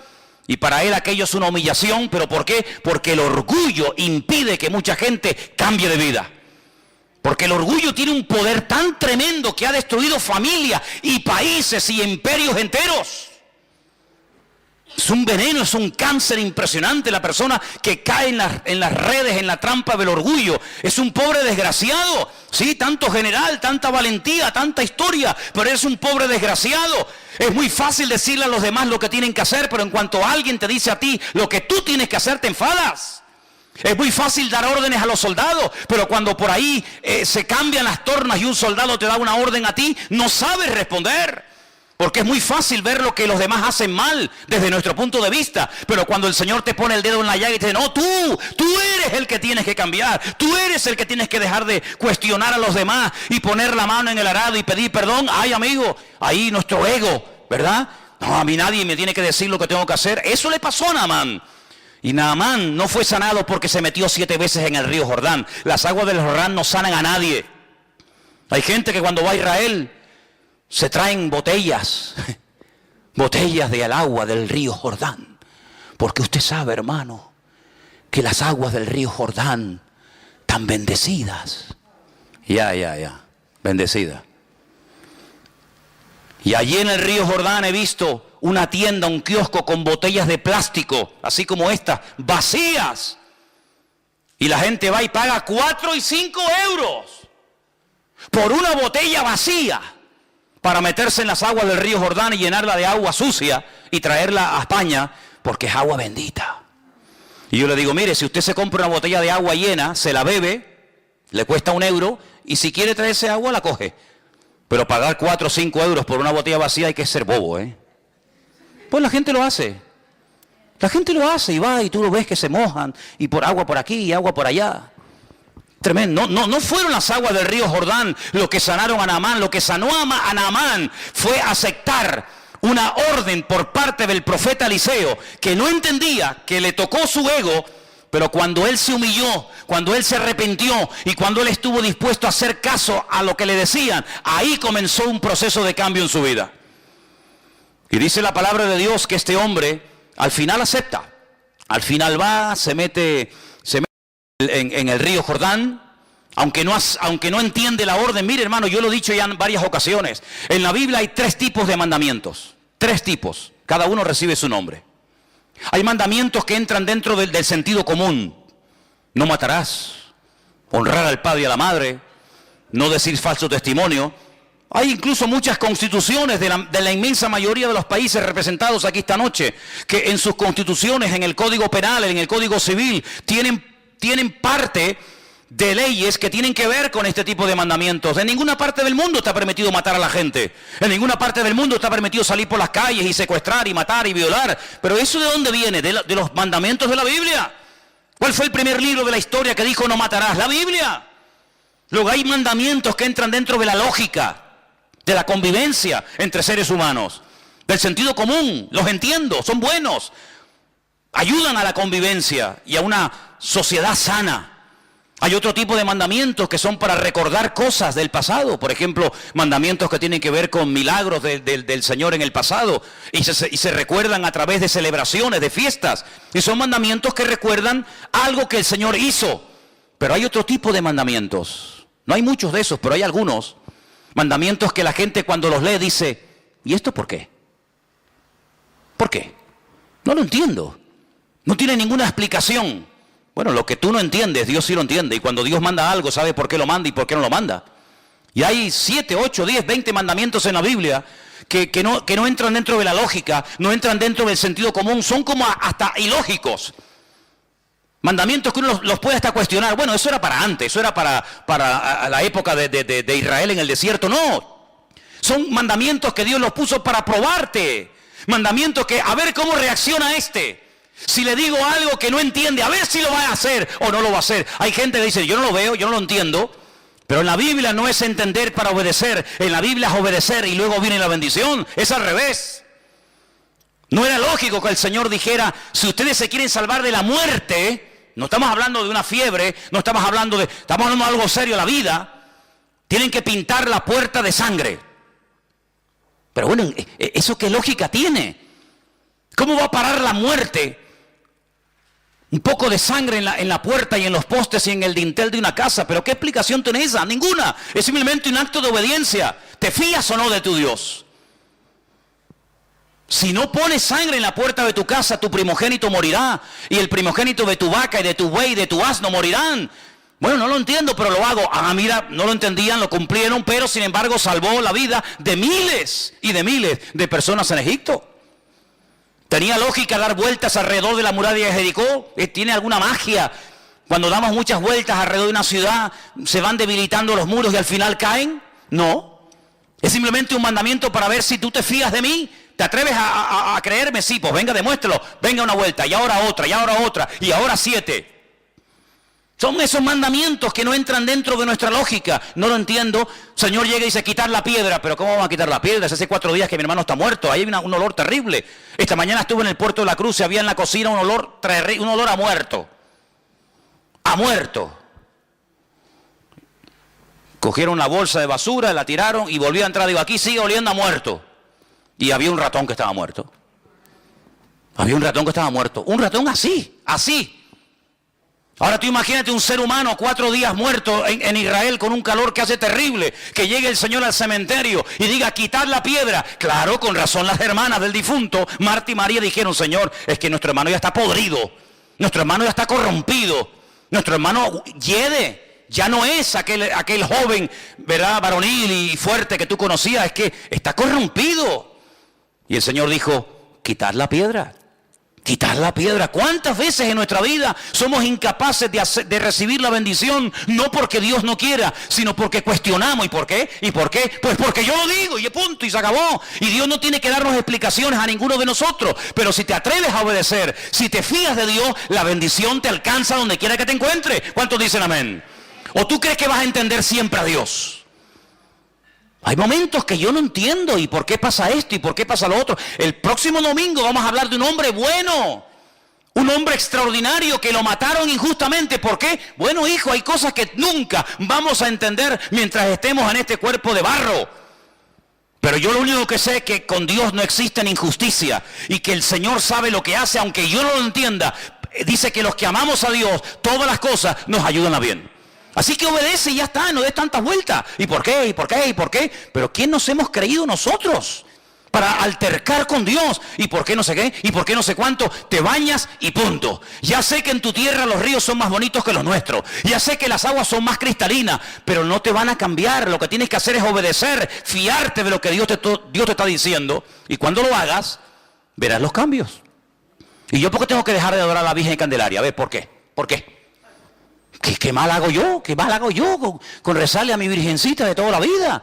y para él aquello es una humillación. ¿Pero por qué? Porque el orgullo impide que mucha gente cambie de vida. Porque el orgullo tiene un poder tan tremendo que ha destruido familias y países y imperios enteros. Es un veneno, es un cáncer impresionante la persona que cae en las redes, en la trampa del orgullo. Es un pobre desgraciado, sí, tanto general, tanta valentía, tanta historia, pero es un pobre desgraciado. Es muy fácil decirle a los demás lo que tienen que hacer, pero en cuanto alguien te dice a ti lo que tú tienes que hacer, te enfadas. Es muy fácil dar órdenes a los soldados, pero cuando por ahí se cambian las tornas y un soldado te da una orden a ti, no sabes responder. Porque es muy fácil ver lo que los demás hacen mal desde nuestro punto de vista. Pero cuando el Señor te pone el dedo en la llaga y te dice, no, tú eres el que tienes que cambiar. Tú eres el que tienes que dejar de cuestionar a los demás y poner la mano en el arado y pedir perdón. Ay, amigo, ahí nuestro ego, ¿verdad? No, a mí nadie me tiene que decir lo que tengo que hacer. Eso le pasó a Naamán. Y Naamán no fue sanado porque se metió 7 veces en el río Jordán. Las aguas del Jordán no sanan a nadie. Hay gente que cuando va a Israel se traen botellas del agua del río Jordán. Porque usted sabe, hermano, que las aguas del río Jordán están bendecidas. Bendecidas. Y allí en el río Jordán he visto una tienda, un kiosco con botellas de plástico, así como estas, vacías. Y la gente va y paga 4 y 5 euros por una botella vacía, para meterse en las aguas del río Jordán y llenarla de agua sucia y traerla a España, porque es agua bendita. Y yo le digo, mire, si usted se compra una botella de agua llena, se la bebe, le cuesta 1 euro, y si quiere traerse agua, la coge. Pero pagar 4 o 5 euros por una botella vacía hay que ser bobo, Pues la gente lo hace. La gente lo hace y va y tú lo ves que se mojan, y por agua por aquí y agua por allá. Tremendo. No fueron las aguas del río Jordán lo que sanaron a Naamán. Lo que sanó a Naamán fue aceptar una orden por parte del profeta Eliseo, que no entendía, que le tocó su ego, pero cuando él se humilló, cuando él se arrepintió y cuando él estuvo dispuesto a hacer caso a lo que le decían, ahí comenzó un proceso de cambio en su vida. Y dice la palabra de Dios que este hombre al final acepta. Al final va, se mete en el río Jordán, aunque no entiende la orden. Mire, hermano, yo lo he dicho ya en varias ocasiones. En la Biblia hay 3 tipos de mandamientos. 3 tipos. Cada uno recibe su nombre. Hay mandamientos que entran dentro del sentido común. No matarás. Honrar al padre y a la madre. No decir falso testimonio. Hay incluso muchas constituciones de la inmensa mayoría de los países representados aquí esta noche, que en sus constituciones, en el Código Penal, en el Código Civil, tienen parte de leyes que tienen que ver con este tipo de mandamientos. En ninguna parte del mundo está permitido matar a la gente. En ninguna parte del mundo está permitido salir por las calles y secuestrar y matar y violar. Pero ¿eso de dónde viene? De los mandamientos de la Biblia. ¿Cuál fue el primer libro de la historia que dijo no matarás? La Biblia. Luego hay mandamientos que entran dentro de la lógica, de la convivencia entre seres humanos, del sentido común. Los entiendo, son buenos, ayudan a la convivencia y a una sociedad sana. Hay otro tipo de mandamientos que son para recordar cosas del pasado. Por ejemplo, mandamientos que tienen que ver con milagros del Señor en el pasado y se recuerdan a través de celebraciones, de fiestas. Y son mandamientos que recuerdan algo que el Señor hizo. Pero hay otro tipo de mandamientos. No hay muchos de esos, pero hay algunos mandamientos que la gente cuando los lee dice, ¿y esto por qué? ¿Por qué? No lo entiendo. No tiene ninguna explicación. Bueno, lo que tú no entiendes, Dios sí lo entiende. Y cuando Dios manda algo, sabe por qué lo manda y por qué no lo manda. Y hay 7, 8, 10, 20 mandamientos en la Biblia que no entran dentro de la lógica, no entran dentro del sentido común, son como hasta ilógicos. Mandamientos que uno los puede hasta cuestionar. Bueno, eso era para antes, eso era para la época de Israel en el desierto. No, son mandamientos que Dios los puso para probarte. Mandamientos que, a ver cómo reacciona este. Si le digo algo que no entiende, a ver si lo va a hacer o no lo va a hacer. Hay gente que dice, yo no lo veo, yo no lo entiendo. Pero en la Biblia no es entender para obedecer. En la Biblia es obedecer y luego viene la bendición. Es al revés. No era lógico que el Señor dijera, si ustedes se quieren salvar de la muerte, no estamos hablando de una fiebre, estamos hablando de algo serio, la vida, tienen que pintar la puerta de sangre. Pero bueno, ¿eso qué lógica tiene? ¿Cómo va a parar la muerte? Un poco de sangre en la puerta y en los postes y en el dintel de una casa, pero ¿qué explicación tiene esa? Ninguna, es simplemente un acto de obediencia. ¿Te fías o no de tu Dios? Si no pones sangre en la puerta de tu casa, tu primogénito morirá. Y el primogénito de tu vaca y de tu buey y de tu asno morirán. Bueno, no lo entiendo, pero lo hago. Ah, mira, no lo entendían, lo cumplieron, pero sin embargo salvó la vida de miles y de miles de personas en Egipto. ¿Tenía lógica dar vueltas alrededor de la muralla de Jericó? ¿Tiene alguna magia? Cuando damos muchas vueltas alrededor de una ciudad, ¿se van debilitando los muros y al final caen? No. Es simplemente un mandamiento para ver si tú te fías de mí. ¿Te atreves a creerme? Sí, pues venga, demuéstralo. Venga una vuelta, y ahora otra, y ahora otra, y ahora 7. Son esos mandamientos que no entran dentro de nuestra lógica. No lo entiendo. Señor llega y dice, quitar la piedra. ¿Pero cómo vamos a quitar la piedra? Hace 4 días que mi hermano está muerto. Ahí hay un olor terrible. Esta mañana estuve en el puerto de la Cruz y había en la cocina un olor a muerto. A muerto. Cogieron la bolsa de basura, la tiraron y volvió a entrar. Digo, aquí sigue oliendo a muerto. Y había un ratón que estaba muerto. Había un ratón que estaba muerto. Un ratón así, así. Ahora tú imagínate un ser humano 4 días muerto en Israel con un calor que hace terrible. Que llegue el Señor al cementerio y diga, quitar la piedra. Claro, con razón las hermanas del difunto, Marta y María, dijeron, Señor, es que nuestro hermano ya está podrido. Nuestro hermano ya está corrompido. Nuestro hermano hiede. Ya no es aquel joven, ¿verdad?, varonil y fuerte que tú conocías. Es que está corrompido. Y el Señor dijo, quitar la piedra. Quitar la piedra. ¿Cuántas veces en nuestra vida somos incapaces de recibir la bendición? No porque Dios no quiera, sino porque cuestionamos. ¿Y por qué? ¿Y por qué? Pues porque yo lo digo y punto y se acabó. Y Dios no tiene que darnos explicaciones a ninguno de nosotros. Pero si te atreves a obedecer, si te fías de Dios, la bendición te alcanza donde quiera que te encuentres. ¿Cuántos dicen amén? ¿O tú crees que vas a entender siempre a Dios? Hay momentos que yo no entiendo, ¿y por qué pasa esto? ¿Y por qué pasa lo otro? El próximo domingo vamos a hablar de un hombre bueno, un hombre extraordinario que lo mataron injustamente. ¿Por qué? Bueno, hijo, hay cosas que nunca vamos a entender mientras estemos en este cuerpo de barro. Pero yo lo único que sé es que con Dios no existe injusticia y que el Señor sabe lo que hace, aunque yo no lo entienda. Dice que los que amamos a Dios, todas las cosas nos ayudan a bien. Así que obedece y ya está, no des tantas vueltas. ¿Y por qué? ¿Y por qué? ¿Y por qué? Pero ¿quién nos hemos creído nosotros para altercar con Dios? ¿Y por qué no sé qué? ¿Y por qué no sé cuánto? Te bañas y punto. Ya sé que en tu tierra los ríos son más bonitos que los nuestros. Ya sé que las aguas son más cristalinas, pero no te van a cambiar. Lo que tienes que hacer es obedecer, fiarte de lo que Dios te está diciendo. Y cuando lo hagas, verás los cambios. ¿Y yo por qué tengo que dejar de adorar a la Virgen Candelaria? A ver, ¿por qué? ¿Por qué? ¿Qué mal hago yo? ¿Qué mal hago yo con rezarle a mi virgencita de toda la vida?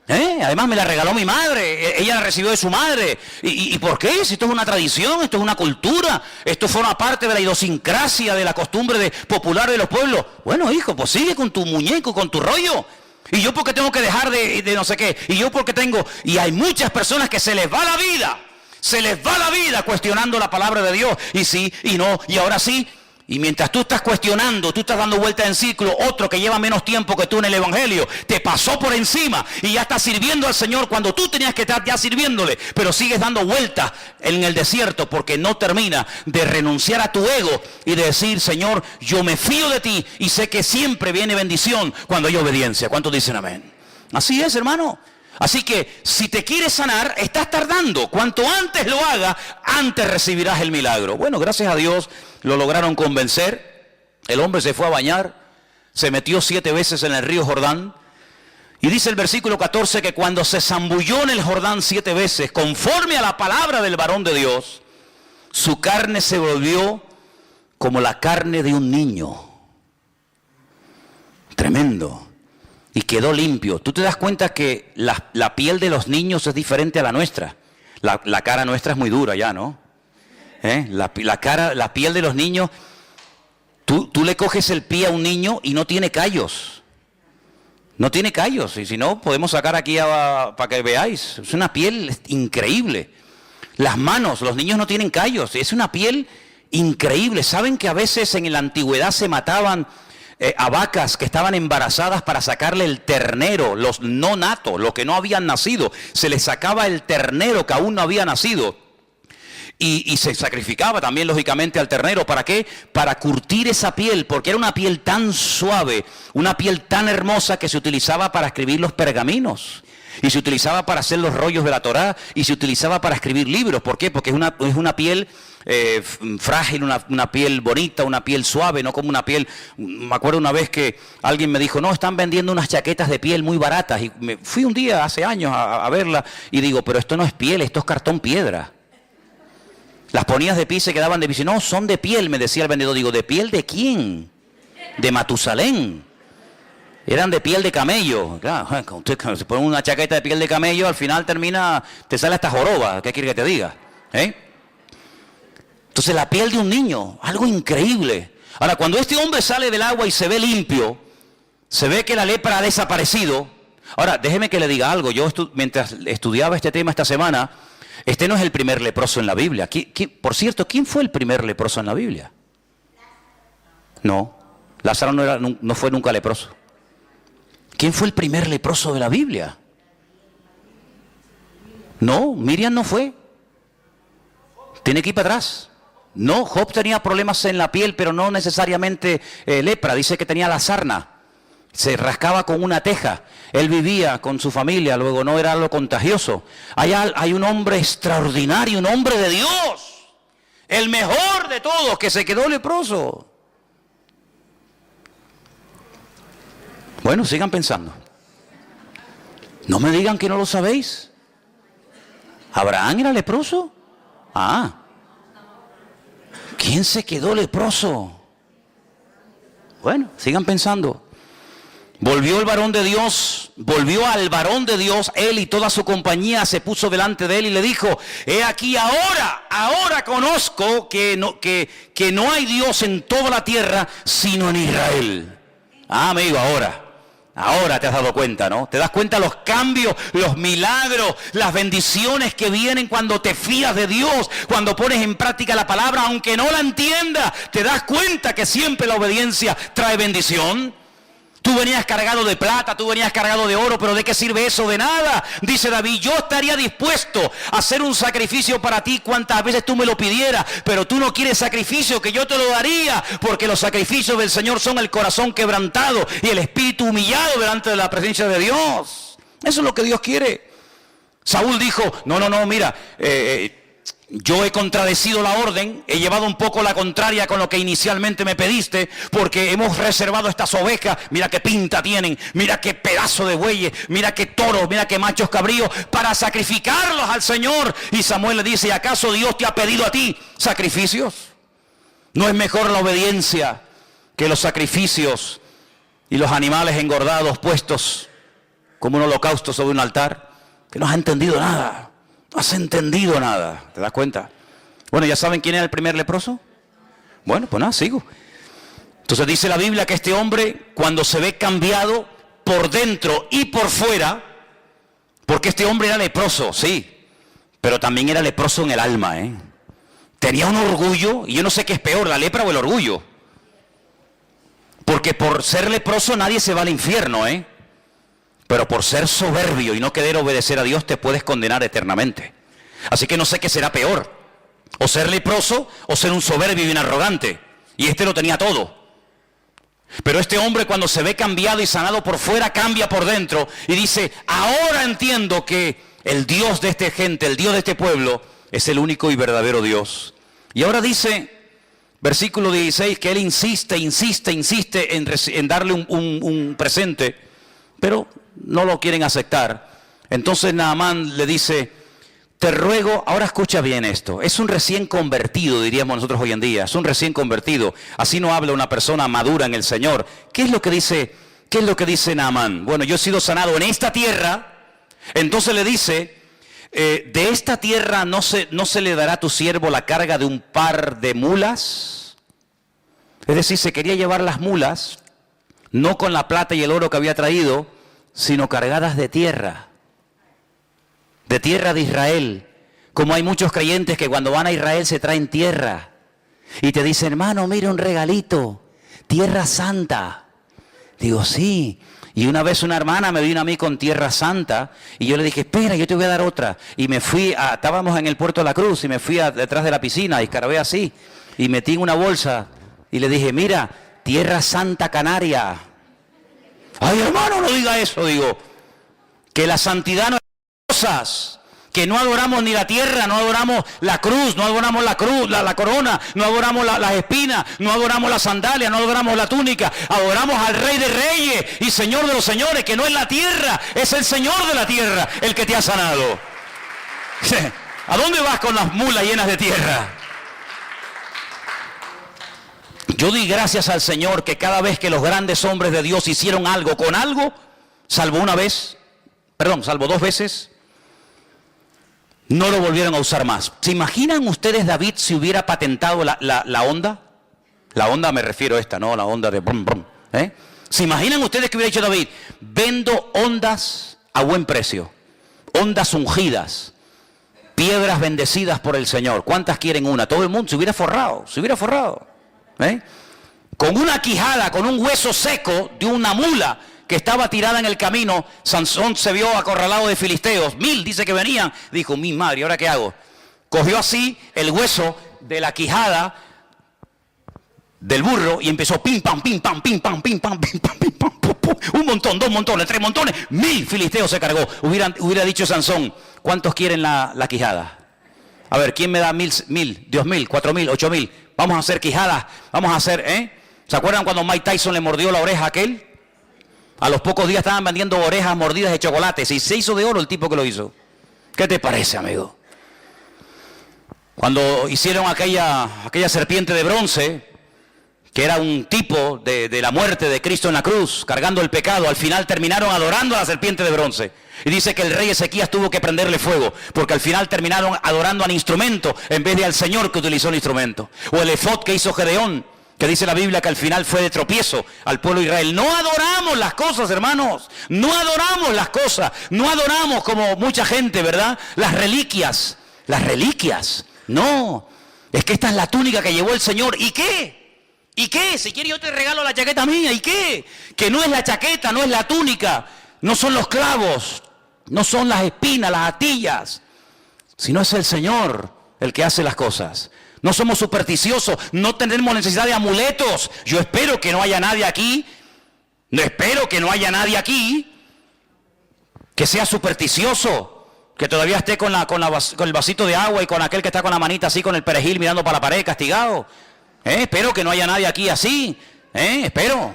Además me la regaló mi madre, ella la recibió de su madre. ¿Y por qué? Si esto es una tradición, esto es una cultura, esto forma parte de la idiosincrasia, de la costumbre popular de los pueblos. Bueno, hijo, pues sigue con tu muñeco, con tu rollo. Y yo porque tengo que dejar de no sé qué. Y yo porque tengo... Y hay muchas personas que se les va la vida. Se les va la vida cuestionando la palabra de Dios. Y sí, y no, y ahora sí. Y mientras tú estás cuestionando, tú estás dando vueltas en ciclo, otro que lleva menos tiempo que tú en el Evangelio, te pasó por encima y ya estás sirviendo al Señor cuando tú tenías que estar ya sirviéndole, pero sigues dando vueltas en el desierto porque no termina de renunciar a tu ego y de decir, Señor, yo me fío de ti y sé que siempre viene bendición cuando hay obediencia. ¿Cuántos dicen amén? Así es, hermano. Así que si te quieres sanar, estás tardando. Cuanto antes lo hagas, antes recibirás el milagro. Bueno, gracias a Dios lo lograron convencer. El hombre se fue a bañar, se metió 7 veces en el río Jordán. Y dice el versículo 14 que cuando se zambulló en el Jordán 7 veces, conforme a la palabra del varón de Dios, su carne se volvió como la carne de un niño. Tremendo. Y quedó limpio. Tú te das cuenta que la piel de los niños es diferente a la nuestra. La cara nuestra es muy dura ya, ¿no? La piel de los niños, tú le coges el pie a un niño y no tiene callos. No tiene callos. Y si no, podemos sacar aquí para que veáis. Es una piel increíble. Las manos, los niños no tienen callos. Es una piel increíble. ¿Saben que a veces en la antigüedad se mataban a vacas que estaban embarazadas para sacarle el ternero, los no natos, los que no habían nacido? Se les sacaba el ternero que aún no había nacido y se sacrificaba también lógicamente al ternero. ¿Para qué? Para curtir esa piel, porque era una piel tan suave, una piel tan hermosa que se utilizaba para escribir los pergaminos. Y se utilizaba para hacer los rollos de la Torá y se utilizaba para escribir libros. ¿Por qué? Porque es una piel frágil, una piel bonita, una piel suave, no como una piel... Me acuerdo una vez que alguien me dijo, no, están vendiendo unas chaquetas de piel muy baratas. Y me fui un día, hace años, a verla y digo, pero esto no es piel, esto es cartón piedra. Las ponías de pie y se quedaban de pie. No, son de piel, me decía el vendedor. Digo, ¿de piel de quién? De Matusalén. Eran de piel de camello. Claro, usted se pone una chaqueta de piel de camello, al final te sale hasta joroba. ¿Qué quiere que te diga? Entonces la piel de un niño, algo increíble. Ahora, cuando este hombre sale del agua y se ve limpio, se ve que la lepra ha desaparecido. Ahora, déjeme que le diga algo. Yo mientras estudiaba este tema esta semana, este no es el primer leproso en la Biblia. Por cierto, ¿quién fue el primer leproso en la Biblia? No, Lázaro no fue nunca leproso. ¿Quién fue el primer leproso de la Biblia? No, Miriam no fue. Tiene que ir para atrás. No, Job tenía problemas en la piel, pero no necesariamente lepra. Dice que tenía la sarna. Se rascaba con una teja. Él vivía con su familia, luego no era algo contagioso. Hay un hombre extraordinario, un hombre de Dios. El mejor de todos, que se quedó leproso. Bueno, sigan pensando. No me digan que no lo sabéis. ¿Abraham era leproso? ¿Quién se quedó leproso? Bueno, sigan pensando. Volvió al varón de Dios, él y toda su compañía se puso delante de él y le dijo, he aquí ahora conozco que no hay Dios en toda la tierra sino en Israel. Amigo, ahora te has dado cuenta, ¿no? Te das cuenta los cambios, los milagros, las bendiciones que vienen cuando te fías de Dios, cuando pones en práctica la palabra, aunque no la entiendas, te das cuenta que siempre la obediencia trae bendición. Tú venías cargado de plata, tú venías cargado de oro, pero ¿de qué sirve eso? De nada. Dice David, yo estaría dispuesto a hacer un sacrificio para ti cuantas veces tú me lo pidieras, pero tú no quieres sacrificio, que yo te lo daría, porque los sacrificios del Señor son el corazón quebrantado y el espíritu humillado delante de la presencia de Dios. Eso es lo que Dios quiere. Saúl dijo, no, mira, yo he contradecido la orden, he llevado un poco la contraria con lo que inicialmente me pediste, porque hemos reservado estas ovejas, mira qué pinta tienen, mira qué pedazo de bueyes, mira qué toros, mira qué machos cabríos, para sacrificarlos al Señor. Y Samuel le dice, ¿acaso Dios te ha pedido a ti sacrificios? ¿No es mejor la obediencia que los sacrificios y los animales engordados puestos como un holocausto sobre un altar, que no has entendido nada, no has entendido nada, ¿te das cuenta? Bueno, ¿ya saben quién era el primer leproso? Bueno, pues nada, sigo. Entonces dice la Biblia que este hombre, cuando se ve cambiado por dentro y por fuera, porque este hombre era leproso, sí, pero también era leproso en el alma, Tenía un orgullo, y yo no sé qué es peor, la lepra o el orgullo. Porque por ser leproso nadie se va al infierno, Pero por ser soberbio y no querer obedecer a Dios te puedes condenar eternamente. Así que no sé qué será peor, o ser leproso o ser un soberbio y un arrogante. Y este lo tenía todo. Pero este hombre, cuando se ve cambiado y sanado por fuera, cambia por dentro y dice: ahora entiendo que el Dios de esta gente, el Dios de este pueblo, es el único y verdadero Dios. Y ahora dice, versículo 16, que él insiste en darle un presente, pero no lo quieren aceptar. Entonces Naamán le dice: te ruego, ahora escucha bien esto, es un recién convertido, diríamos nosotros hoy en día, es un recién convertido, así no habla una persona madura en el Señor. ¿Qué es lo que dice Naamán? Bueno, yo he sido sanado en esta tierra. Entonces le dice: de esta tierra no se le dará a tu siervo la carga de un par de mulas. Es decir, se quería llevar las mulas, no con la plata y el oro que había traído, sino cargadas de tierra de Israel. Como hay muchos creyentes que cuando van a Israel se traen tierra y te dicen: hermano, mira un regalito, tierra santa. Digo: sí. Y una vez una hermana me vino a mí con tierra santa y yo le dije: espera, yo te voy a dar otra. Y me fui, estábamos en el Puerto de la Cruz y me fui detrás de la piscina y escarabé así y metí en una bolsa y le dije: mira, tierra santa canaria. Ay, hermano, no diga eso. Digo, que la santidad no es cosas, que no adoramos ni la tierra, no adoramos la cruz, no adoramos la cruz, la corona, no adoramos las espinas, no adoramos las sandalias, no adoramos la túnica, adoramos al Rey de Reyes y Señor de los Señores, que no es la tierra, es el Señor de la tierra el que te ha sanado. ¿A dónde vas con las mulas llenas de tierra? Yo doy gracias al Señor que cada vez que los grandes hombres de Dios hicieron algo con algo, salvo dos veces, no lo volvieron a usar más. ¿Se imaginan ustedes David si hubiera patentado la onda? La onda me refiero a esta, ¿no? La onda de brum, brum. ¿Se imaginan ustedes que hubiera dicho David: vendo ondas a buen precio, ondas ungidas, piedras bendecidas por el Señor? ¿Cuántas quieren una? Todo el mundo se hubiera forrado. Con una quijada, con un hueso seco de una mula que estaba tirada en el camino, Sansón se vio acorralado de filisteos. 1000 dice que venían. Dijo: mi madre, ¿ahora qué hago? Cogió así el hueso de la quijada del burro y empezó pim pam, pim pam, pim pam, pim pam, pim pam, pim pam, pum, pum. Un montón, 2 montones, 3 montones, 1000 filisteos se cargó. Hubiera dicho Sansón: ¿cuántos quieren la quijada? A ver, ¿quién me da 1000, 2000, 4000, 8000? Vamos a hacer quijadas, vamos a hacer, ¿Se acuerdan cuando Mike Tyson le mordió la oreja a aquel? A los pocos días estaban vendiendo orejas mordidas de chocolates y se hizo de oro el tipo que lo hizo. ¿Qué te parece, amigo? Cuando hicieron aquella serpiente de bronce, que era un tipo de la muerte de Cristo en la cruz, cargando el pecado, al final terminaron adorando a la serpiente de bronce. Y dice que el rey Ezequías tuvo que prenderle fuego, porque al final terminaron adorando al instrumento en vez de al Señor que utilizó el instrumento. O el efod que hizo Gedeón, que dice la Biblia que al final fue de tropiezo al pueblo de Israel. No adoramos las cosas, hermanos, no adoramos las cosas, no adoramos como mucha gente, ¿verdad? Las reliquias, no, es que esta es la túnica que llevó el Señor. ¿Y qué? ¿Y qué? Si quieres yo te regalo la chaqueta mía. ¿Y qué? Que no es la chaqueta, no es la túnica, no son los clavos, no son las espinas, las astillas, sino es el Señor el que hace las cosas. No somos supersticiosos, no tenemos necesidad de amuletos. Yo espero que no haya nadie aquí, que sea supersticioso, que todavía esté con el vasito de agua y con aquel que está con la manita así con el perejil mirando para la pared castigado. Espero que no haya nadie aquí así, espero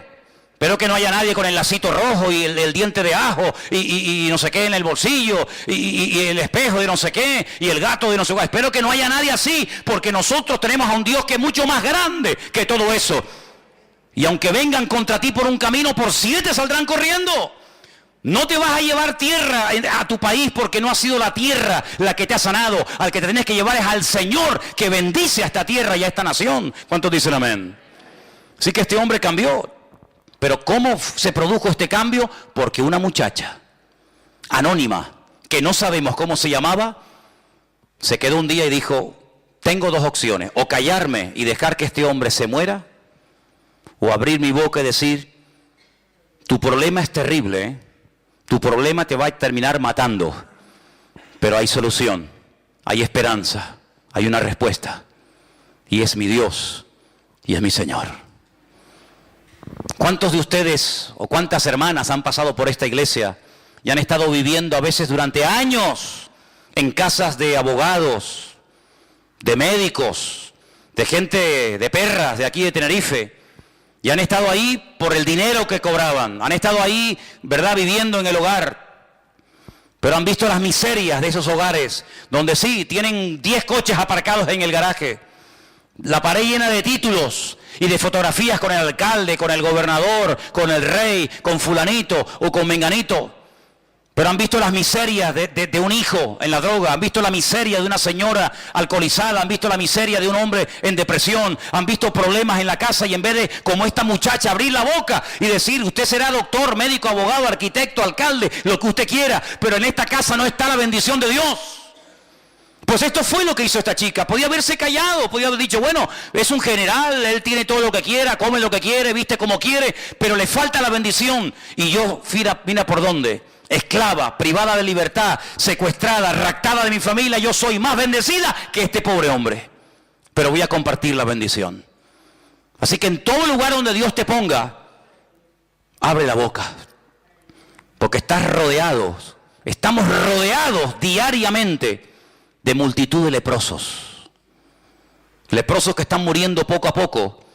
que no haya nadie con el lacito rojo y el diente de ajo y no sé qué en el bolsillo y el espejo de no sé qué y el gato de no sé qué. Espero que no haya nadie así, porque nosotros tenemos a un Dios que es mucho más grande que todo eso. Y aunque vengan contra ti por un camino, por 7 saldrán corriendo. No te vas a llevar tierra a tu país porque no ha sido la tierra la que te ha sanado. Al que te tienes que llevar es al Señor que bendice a esta tierra y a esta nación. ¿Cuántos dicen amén? Así que este hombre cambió. Pero ¿cómo se produjo este cambio? Porque una muchacha anónima, que no sabemos cómo se llamaba, se quedó un día y dijo, tengo 2 opciones, o callarme y dejar que este hombre se muera, o abrir mi boca y decir, tu problema es terrible, ¿eh? Tu problema te va a terminar matando, pero hay solución, hay esperanza, hay una respuesta, y es mi Dios, y es mi Señor. ¿Cuántos de ustedes o cuántas hermanas han pasado por esta iglesia y han estado viviendo a veces durante años en casas de abogados, de médicos, de gente, de perras de aquí de Tenerife, y han estado ahí por el dinero que cobraban, han estado ahí, ¿verdad?, viviendo en el hogar, pero han visto las miserias de esos hogares, donde sí, tienen 10 coches aparcados en el garaje, la pared llena de títulos y de fotografías con el alcalde, con el gobernador, con el rey, con fulanito o con menganito. Pero han visto las miserias de un hijo en la droga, han visto la miseria de una señora alcoholizada, han visto la miseria de un hombre en depresión, han visto problemas en la casa y en vez de, como esta muchacha, abrir la boca y decir, usted será doctor, médico, abogado, arquitecto, alcalde, lo que usted quiera, pero en esta casa no está la bendición de Dios. Pues esto fue lo que hizo esta chica. Podía haberse callado, podía haber dicho, bueno, es un general, él tiene todo lo que quiera, come lo que quiere, viste como quiere, pero le falta la bendición. Y yo, mira por dónde, esclava, privada de libertad, secuestrada, raptada de mi familia, yo soy más bendecida que este pobre hombre. Pero voy a compartir la bendición. Así que en todo lugar donde Dios te ponga, abre la boca. Porque estamos rodeados diariamente de multitud de leprosos. Leprosos que están muriendo poco a poco.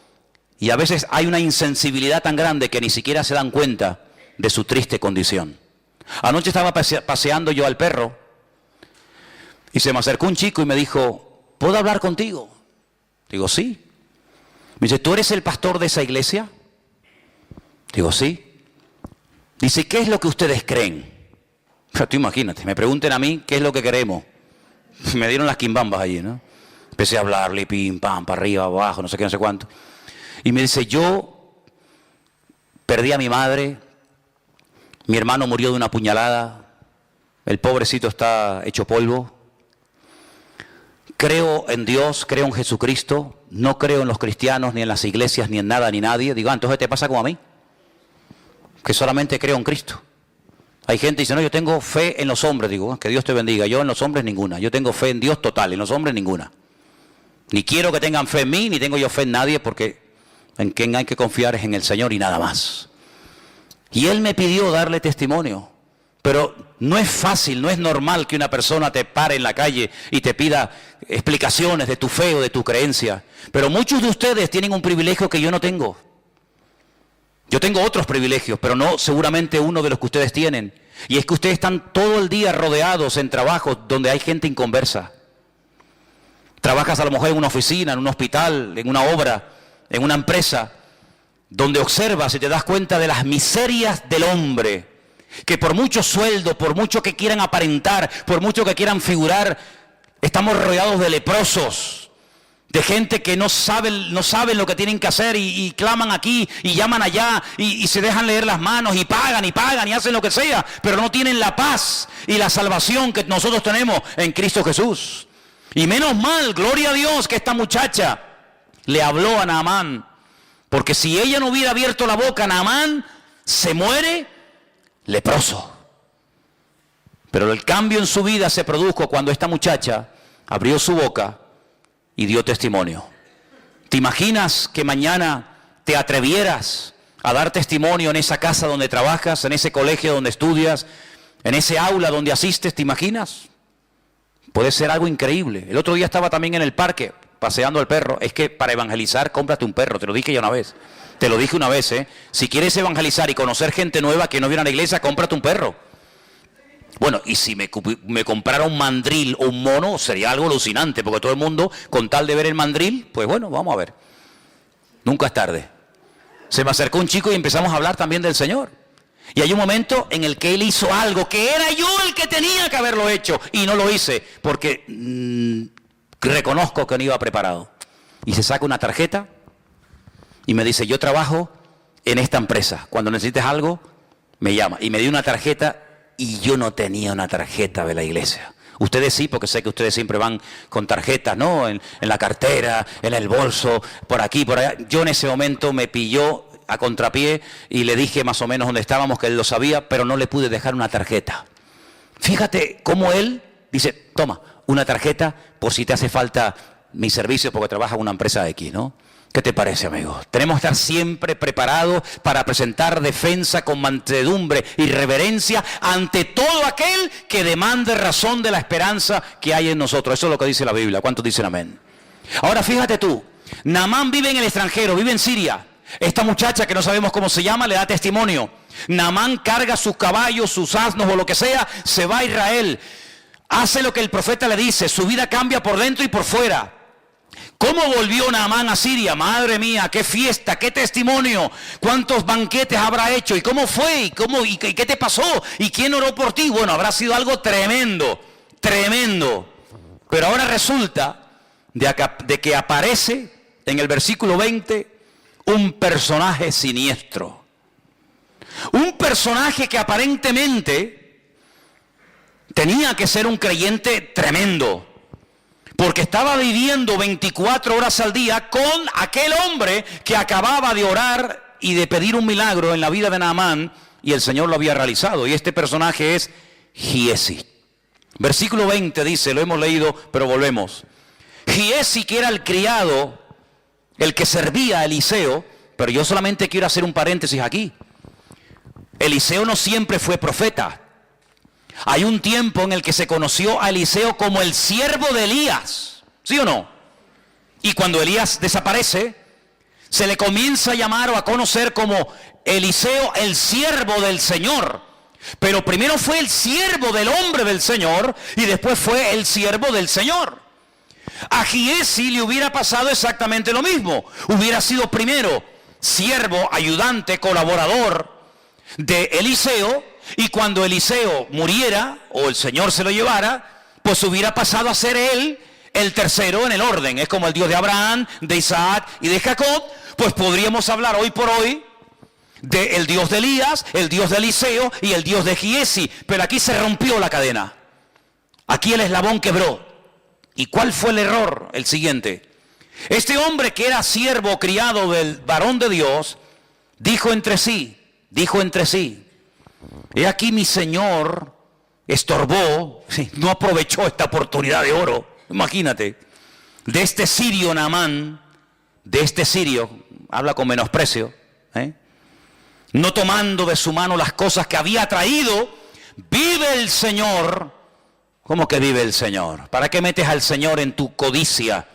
Y a veces hay una insensibilidad tan grande que ni siquiera se dan cuenta de su triste condición. Anoche estaba paseando yo al perro y se me acercó un chico y me dijo, ¿puedo hablar contigo? Digo, sí. Me dice, ¿tú eres el pastor de esa iglesia? Digo, sí. Dice, ¿qué es lo que ustedes creen? Pero tú imagínate, me pregunten a mí qué es lo que queremos. Me dieron las quimbambas allí, ¿no? Empecé a hablarle, pim, pam, para arriba, abajo, no sé qué, no sé cuánto. Y me dice, yo perdí a mi madre, mi hermano murió de una puñalada, el pobrecito está hecho polvo. Creo en Dios, creo en Jesucristo, no creo en los cristianos, ni en las iglesias, ni en nada, ni nadie. Digo, entonces te pasa como a mí, que solamente creo en Cristo. Hay gente que dice, no, yo tengo fe en los hombres. Digo, que Dios te bendiga. Yo en los hombres ninguna. Yo tengo fe en Dios total, en los hombres ninguna. Ni quiero que tengan fe en mí, ni tengo yo fe en nadie, porque en quien hay que confiar es en el Señor y nada más. Y él me pidió darle testimonio. Pero no es fácil, no es normal que una persona te pare en la calle y te pida explicaciones de tu fe o de tu creencia. Pero muchos de ustedes tienen un privilegio que yo no tengo. Yo tengo otros privilegios, pero no seguramente uno de los que ustedes tienen. Y es que ustedes están todo el día rodeados en trabajos donde hay gente inconversa. Trabajas a lo mejor en una oficina, en un hospital, en una obra, en una empresa, donde observas y te das cuenta de las miserias del hombre, que por mucho sueldo, por mucho que quieran aparentar, por mucho que quieran figurar, estamos rodeados de leprosos. De gente que no saben lo que tienen que hacer y claman aquí y llaman allá y se dejan leer las manos y pagan y hacen lo que sea, pero no tienen la paz y la salvación que nosotros tenemos en Cristo Jesús. Y menos mal, gloria a Dios, que esta muchacha le habló a Naamán, porque si ella no hubiera abierto la boca, Naamán se muere leproso. Pero el cambio en su vida se produjo cuando esta muchacha abrió su boca y dio testimonio. ¿Te imaginas que mañana te atrevieras a dar testimonio en esa casa donde trabajas, en ese colegio donde estudias, en ese aula donde asistes? ¿Te imaginas? Puede ser algo increíble. El otro día estaba también en el parque paseando al perro. Es que para evangelizar, cómprate un perro. Te lo dije ya una vez. Te lo dije una vez, ¿eh? Si quieres evangelizar y conocer gente nueva que no viene a la iglesia, cómprate un perro. Bueno, y si me comprara un mandril o un mono, sería algo alucinante, porque todo el mundo, con tal de ver el mandril, pues bueno, vamos a ver. Nunca es tarde. Se me acercó un chico y empezamos a hablar también del Señor. Y hay un momento en el que él hizo algo que era yo el que tenía que haberlo hecho y no lo hice porque reconozco que no iba preparado. Y se saca una tarjeta y me dice, yo trabajo en esta empresa. Cuando necesites algo, me llama. Y me dio una tarjeta y yo no tenía una tarjeta de la iglesia. Ustedes sí, porque sé que ustedes siempre van con tarjetas, ¿no? En la cartera, en el bolso, por aquí, por allá. Yo en ese momento me pilló a contrapié y le dije más o menos dónde estábamos, que él lo sabía, pero no le pude dejar una tarjeta. Fíjate cómo él dice, toma, una tarjeta por si te hace falta mi servicio porque trabaja en una empresa X, ¿no? ¿Qué te parece, amigo? Tenemos que estar siempre preparados para presentar defensa con mansedumbre y reverencia ante todo aquel que demande razón de la esperanza que hay en nosotros. Eso es lo que dice la Biblia. ¿Cuántos dicen amén? Ahora fíjate tú, Naamán vive en el extranjero, vive en Siria. Esta muchacha que no sabemos cómo se llama le da testimonio. Naamán carga sus caballos, sus asnos o lo que sea, se va a Israel. Hace lo que el profeta le dice, su vida cambia por dentro y por fuera. ¿Cómo volvió Naamán a Siria? Madre mía, qué fiesta, qué testimonio, cuántos banquetes habrá hecho, y cómo fue, y qué te pasó, y quién oró por ti. Bueno, habrá sido algo tremendo, tremendo. Pero ahora resulta de que aparece en el versículo 20 un personaje siniestro. Un personaje que aparentemente tenía que ser un creyente tremendo, porque estaba viviendo 24 horas al día con aquel hombre que acababa de orar y de pedir un milagro en la vida de Naamán, y el Señor lo había realizado. Y este personaje es Giesi. Versículo 20 dice, lo hemos leído, pero volvemos. Giesi, que era el criado, el que servía a Eliseo, pero yo solamente quiero hacer un paréntesis aquí. Eliseo no siempre fue profeta. Hay un tiempo en el que se conoció a Eliseo como el siervo de Elías, ¿sí o no? Y cuando Elías desaparece, se le comienza a llamar o a conocer como Eliseo, el siervo del Señor. Pero primero fue el siervo del hombre del Señor y después fue el siervo del Señor. A Giesi le hubiera pasado exactamente lo mismo. Hubiera sido primero siervo, ayudante, colaborador de Eliseo, y cuando Eliseo muriera o el Señor se lo llevara, pues hubiera pasado a ser él el tercero en el orden. Es como el Dios de Abraham, de Isaac y de Jacob. Pues podríamos hablar hoy por hoy del Dios de Elías, el Dios de Eliseo y el Dios de Giesi. Pero aquí se rompió la cadena. Aquí el eslabón quebró. ¿Y cuál fue el error? El siguiente. Este hombre que era siervo criado del varón de Dios, dijo entre sí, he aquí mi Señor estorbó, no aprovechó esta oportunidad de oro. Imagínate, de este sirio Naamán, de este sirio, habla con menosprecio, no tomando de su mano las cosas que había traído, vive el Señor. ¿Cómo que vive el Señor? ¿Para qué metes al Señor en tu codicia?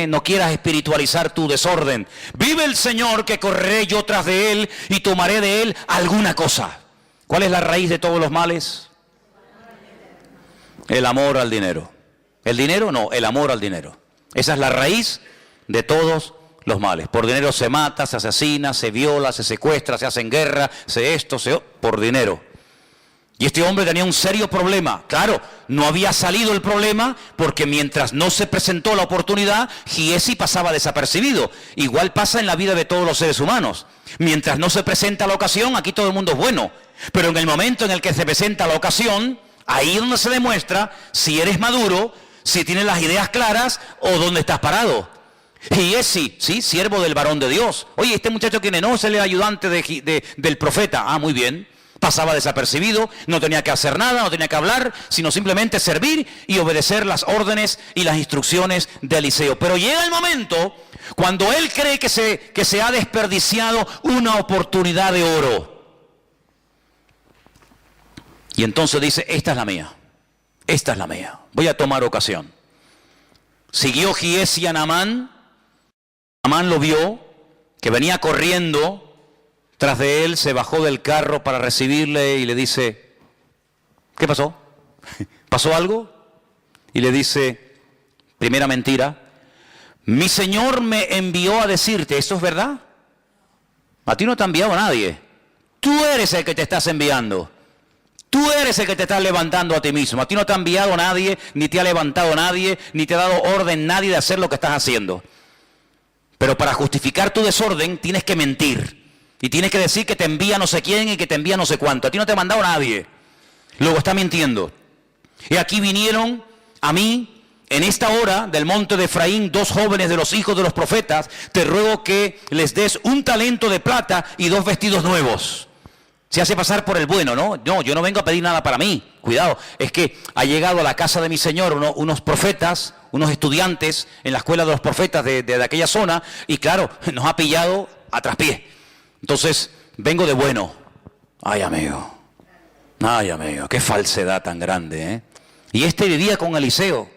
No quieras espiritualizar tu desorden. Vive el Señor, que correré yo tras de él y tomaré de él alguna cosa. ¿Cuál es la raíz de todos los males? El amor al dinero. ¿El dinero? No, el amor al dinero. Esa es la raíz de todos los males. Por dinero se mata, se asesina, se viola, se secuestra, se hace en guerra, por dinero. Y este hombre tenía un serio problema. Claro, no había salido el problema porque mientras no se presentó la oportunidad, Giesi pasaba desapercibido. Igual pasa en la vida de todos los seres humanos. Mientras no se presenta la ocasión, aquí todo el mundo es bueno. Pero en el momento en el que se presenta la ocasión, ahí es donde se demuestra si eres maduro, si tienes las ideas claras o dónde estás parado. Giesi, sí, siervo del varón de Dios. Oye, este muchacho ¿quién es? No, es el ayudante del profeta. Ah, muy bien. Pasaba desapercibido, no tenía que hacer nada, no tenía que hablar, sino simplemente servir y obedecer las órdenes y las instrucciones de Eliseo. Pero llega el momento cuando él cree que se ha desperdiciado una oportunidad de oro. Y entonces dice, esta es la mía, voy a tomar ocasión. Siguió Giesi a Naamán, Naamán lo vio, que venía corriendo tras de él, se bajó del carro para recibirle y le dice, ¿qué pasó? ¿Pasó algo? Y le dice, primera mentira, mi Señor me envió a decirte, ¿eso es verdad? A ti no te ha enviado nadie. Tú eres el que te estás enviando. Tú eres el que te estás levantando a ti mismo. A ti no te ha enviado nadie, ni te ha levantado nadie, ni te ha dado orden nadie de hacer lo que estás haciendo. Pero para justificar tu desorden tienes que mentir. Y tienes que decir que te envía no sé quién y que te envía no sé cuánto. A ti no te ha mandado nadie. Luego está mintiendo. Y aquí vinieron a mí, en esta hora del monte de Efraín, 2 jóvenes de los hijos de los profetas. Te ruego que les des 1 talento de plata y 2 vestidos nuevos. Se hace pasar por el bueno, ¿no? No, yo no vengo a pedir nada para mí. Cuidado, es que ha llegado a la casa de mi Señor unos profetas, unos estudiantes en la escuela de los profetas de aquella zona, y claro, nos ha pillado a traspié. Entonces, vengo de bueno. Ay, amigo, qué falsedad tan grande, ¿eh? Y este vivía con Eliseo,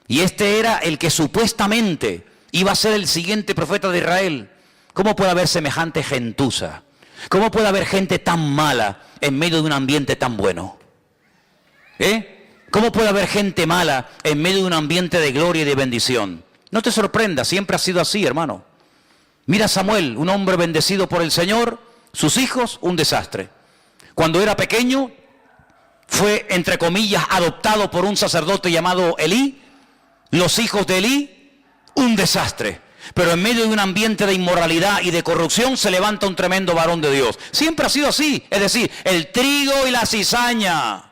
y este era el que supuestamente iba a ser el siguiente profeta de Israel. ¿Cómo puede haber semejante gentuza? ¿Cómo puede haber gente tan mala en medio de un ambiente tan bueno? ¿Cómo puede haber gente mala en medio de un ambiente de gloria y de bendición? No te sorprendas, siempre ha sido así, hermano. Mira a Samuel, un hombre bendecido por el Señor, sus hijos, un desastre. Cuando era pequeño, fue, entre comillas, adoptado por un sacerdote llamado Elí. Los hijos de Elí, un desastre. Pero en medio de un ambiente de inmoralidad y de corrupción se levanta un tremendo varón de Dios. Siempre ha sido así, es decir, el trigo y la cizaña,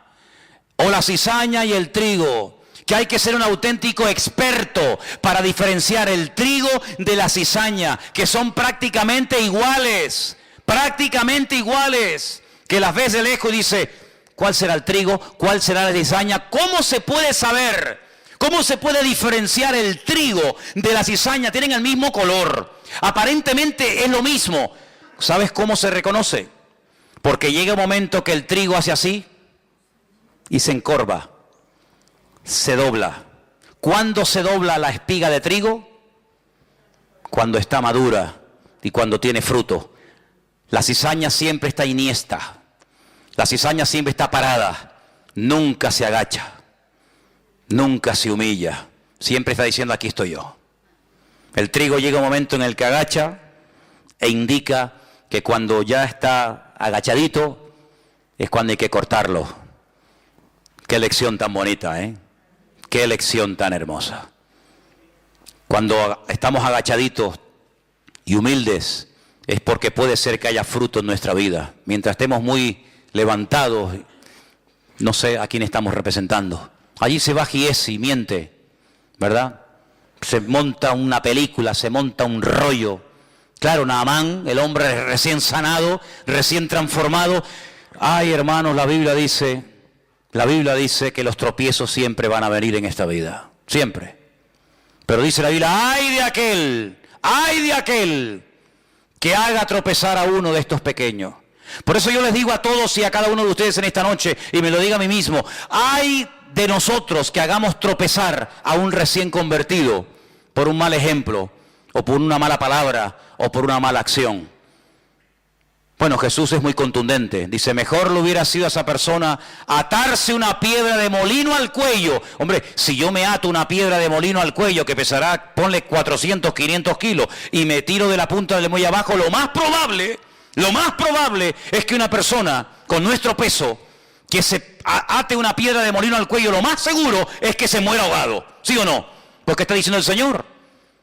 o la cizaña y el trigo, que hay que ser un auténtico experto para diferenciar el trigo de la cizaña, que son prácticamente iguales, que las ves de lejos y dice, ¿cuál será el trigo? ¿Cuál será la cizaña? ¿Cómo se puede saber? ¿Cómo se puede diferenciar el trigo de la cizaña? Tienen el mismo color. Aparentemente es lo mismo. ¿Sabes cómo se reconoce? Porque llega un momento que el trigo hace así y se encorva, se dobla. ¿Cuándo se dobla la espiga de trigo? Cuando está madura y cuando tiene fruto. La cizaña siempre está iniesta. La cizaña siempre está parada. Nunca se agacha. Nunca se humilla, siempre está diciendo aquí estoy yo. El trigo llega un momento en el que agacha e indica que cuando ya está agachadito es cuando hay que cortarlo. Qué lección tan bonita, ¿eh? Qué lección tan hermosa. Cuando estamos agachaditos y humildes es porque puede ser que haya fruto en nuestra vida. Mientras estemos muy levantados, no sé a quién estamos representando. Allí se va Giesi y miente, ¿verdad? Se monta una película, se monta un rollo. Claro, Naamán, el hombre recién sanado, recién transformado. Ay, hermanos, la Biblia dice que los tropiezos siempre van a venir en esta vida, siempre. Pero dice la Biblia, ay de aquel que haga tropezar a uno de estos pequeños. Por eso yo les digo a todos y a cada uno de ustedes en esta noche, y me lo digo a mí mismo, ay de nosotros que hagamos tropezar a un recién convertido por un mal ejemplo, o por una mala palabra, o por una mala acción. Bueno, Jesús es muy contundente. Dice, mejor le hubiera sido a esa persona atarse una piedra de molino al cuello. Hombre, si yo me ato una piedra de molino al cuello que pesará, ponle 400, 500 kilos, y me tiro de la punta del muelle abajo, lo más probable es que una persona con nuestro peso que se ate una piedra de molino al cuello, lo más seguro es que se muera ahogado. ¿Sí o no? Porque está diciendo el Señor,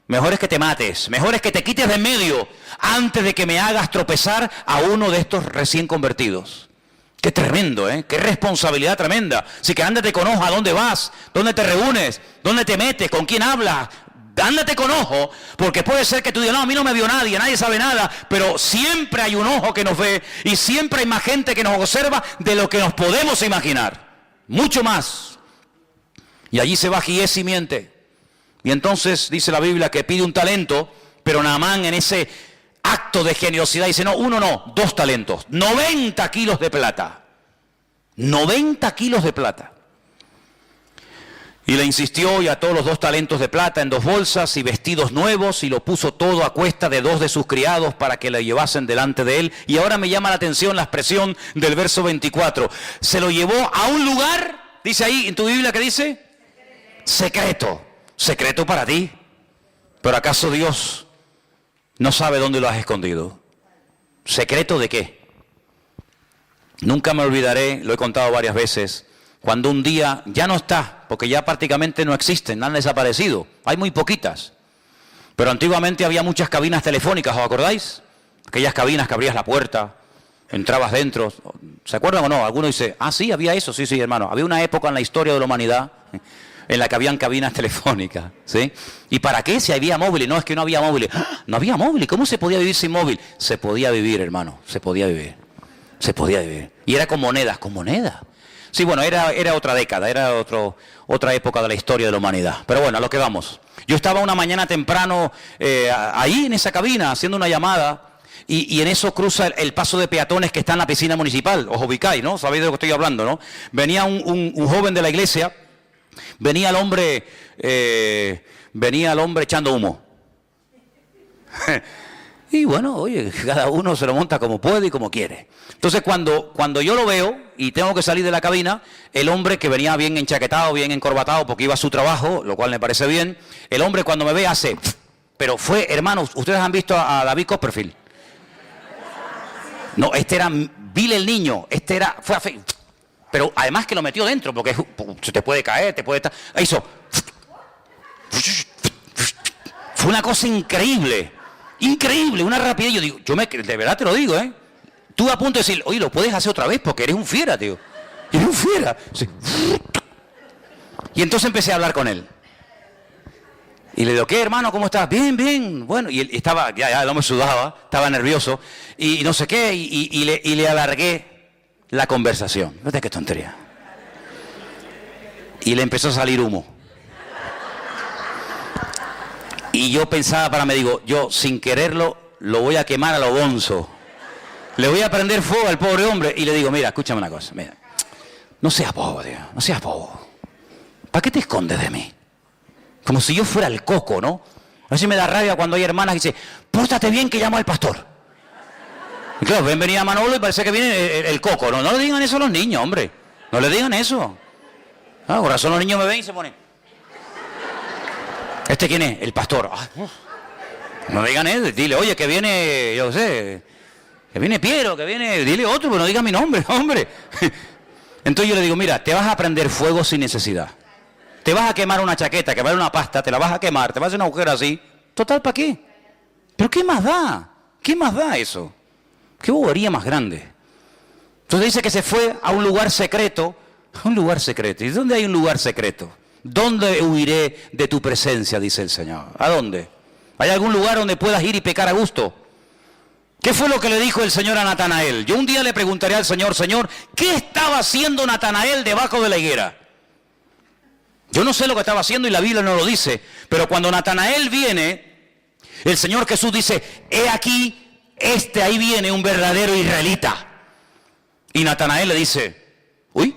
mejor es que te mates, mejor es que te quites de en medio antes de que me hagas tropezar a uno de estos recién convertidos. Qué tremendo, ¿eh? Qué responsabilidad tremenda. Así que ándate con ojo, ¿a dónde vas? ¿Dónde te reúnes? ¿Dónde te metes? ¿Con quién hablas? Ándate con ojo, porque puede ser que tú digas, no, a mí no me vio nadie sabe nada, pero siempre hay un ojo que nos ve y siempre hay más gente que nos observa de lo que nos podemos imaginar, mucho más. Y allí se va Giesi y miente. Y entonces dice la Biblia que pide un talento, pero Naamán en ese acto de generosidad dice, no, 1 no, 2 talentos, 90 kilos de plata. 90 kilos de plata. Y le insistió y ató los 2 talentos de plata en 2 bolsas y vestidos nuevos y lo puso todo a cuesta de 2 de sus criados para que le llevasen delante de él. Y ahora me llama la atención la expresión del verso 24. Se lo llevó a un lugar, dice ahí en tu Biblia, ¿qué dice? Secreto. Secreto para ti. Pero ¿acaso Dios no sabe dónde lo has escondido? ¿Secreto de qué? Nunca me olvidaré, lo he contado varias veces, cuando un día ya no está, porque ya prácticamente no existen, han desaparecido, hay muy poquitas. Pero antiguamente había muchas cabinas telefónicas, ¿os acordáis? Aquellas cabinas que abrías la puerta, entrabas dentro. ¿Se acuerdan o no? Alguno dice, ah, sí, había eso. Sí, sí, hermano. Había una época en la historia de la humanidad en la que habían cabinas telefónicas, ¿sí? ¿Y para qué? Si había móviles. No, es que no había móviles. ¡Ah! No había móviles. ¿Cómo se podía vivir sin móvil? Se podía vivir, hermano. Se podía vivir. Se podía vivir. Y era con monedas. ¿Con monedas? Sí, bueno, era otra década. Era otra época de la historia de la humanidad. Pero bueno, a lo que vamos. Yo estaba una mañana temprano ahí en esa cabina haciendo una llamada y en eso cruza el paso de peatones que está en la piscina municipal. Os ubicáis, ¿no? Sabéis de lo que estoy hablando, ¿no? Venía un joven de la iglesia, venía el hombre echando humo. Y bueno, oye, cada uno se lo monta como puede y como quiere. Entonces cuando yo lo veo y tengo que salir de la cabina, el hombre que venía bien enchaquetado, bien encorbatado porque iba a su trabajo, lo cual me parece bien, el hombre cuando me ve hace, pero fue, hermanos, ustedes han visto a David Copperfield. No, este era Bill el niño, fue a fe, pero además que lo metió dentro porque se te puede caer, te puede estar, hizo, fue una cosa increíble. Increíble, una rapidez. Yo digo, de verdad te lo digo, ¿eh? Estuve a punto de decir, oye, lo puedes hacer otra vez porque eres un fiera, tío. Eres un fiera. Sí. Y entonces empecé a hablar con él. Y le digo, ¿qué, hermano? ¿Cómo estás? Bien, bien. Bueno, y él estaba, ya no me sudaba, estaba nervioso. Y no sé qué, y le alargué la conversación. Fíjate qué tontería. Y le empezó a salir humo. Y yo pensaba para mí, digo, yo sin quererlo lo voy a quemar a lo bonzo. Le voy a prender fuego al pobre hombre. Y le digo, mira, escúchame una cosa, mira. No seas bobo, tío, no seas bobo. ¿Para qué te escondes de mí? Como si yo fuera el coco, ¿no? A ver si me da rabia cuando hay hermanas que dicen, pórtate bien que llamo al pastor. Y claro, ven venir a Manolo y parece que viene el coco. No le digan eso a los niños, hombre. No le digan eso. Ah, por razón los niños me ven y se ponen. ¿Este quién es? El pastor. Ah, no digan él, dile, oye, que viene, yo sé, que viene Piero, que viene, dile otro, pero no diga mi nombre, hombre. Entonces yo le digo, mira, te vas a prender fuego sin necesidad. Te vas a quemar una chaqueta, que vale una pasta, te la vas a quemar, te vas a hacer una agujero así. Total, ¿para qué? ¿Pero qué más da? ¿Qué más da eso? ¿Qué bobería más grande? Entonces dice que se fue a un lugar secreto. A un lugar secreto. ¿Y dónde hay un lugar secreto? ¿Dónde huiré de tu presencia? Dice el Señor. ¿A dónde? ¿Hay algún lugar donde puedas ir y pecar a gusto? ¿Qué fue lo que le dijo el Señor a Natanael? Yo un día le preguntaré al Señor, Señor, ¿qué estaba haciendo Natanael debajo de la higuera? Yo no sé lo que estaba haciendo y la Biblia no lo dice, pero cuando Natanael viene, el Señor Jesús dice, he aquí, ahí viene un verdadero israelita. Y Natanael le dice, uy,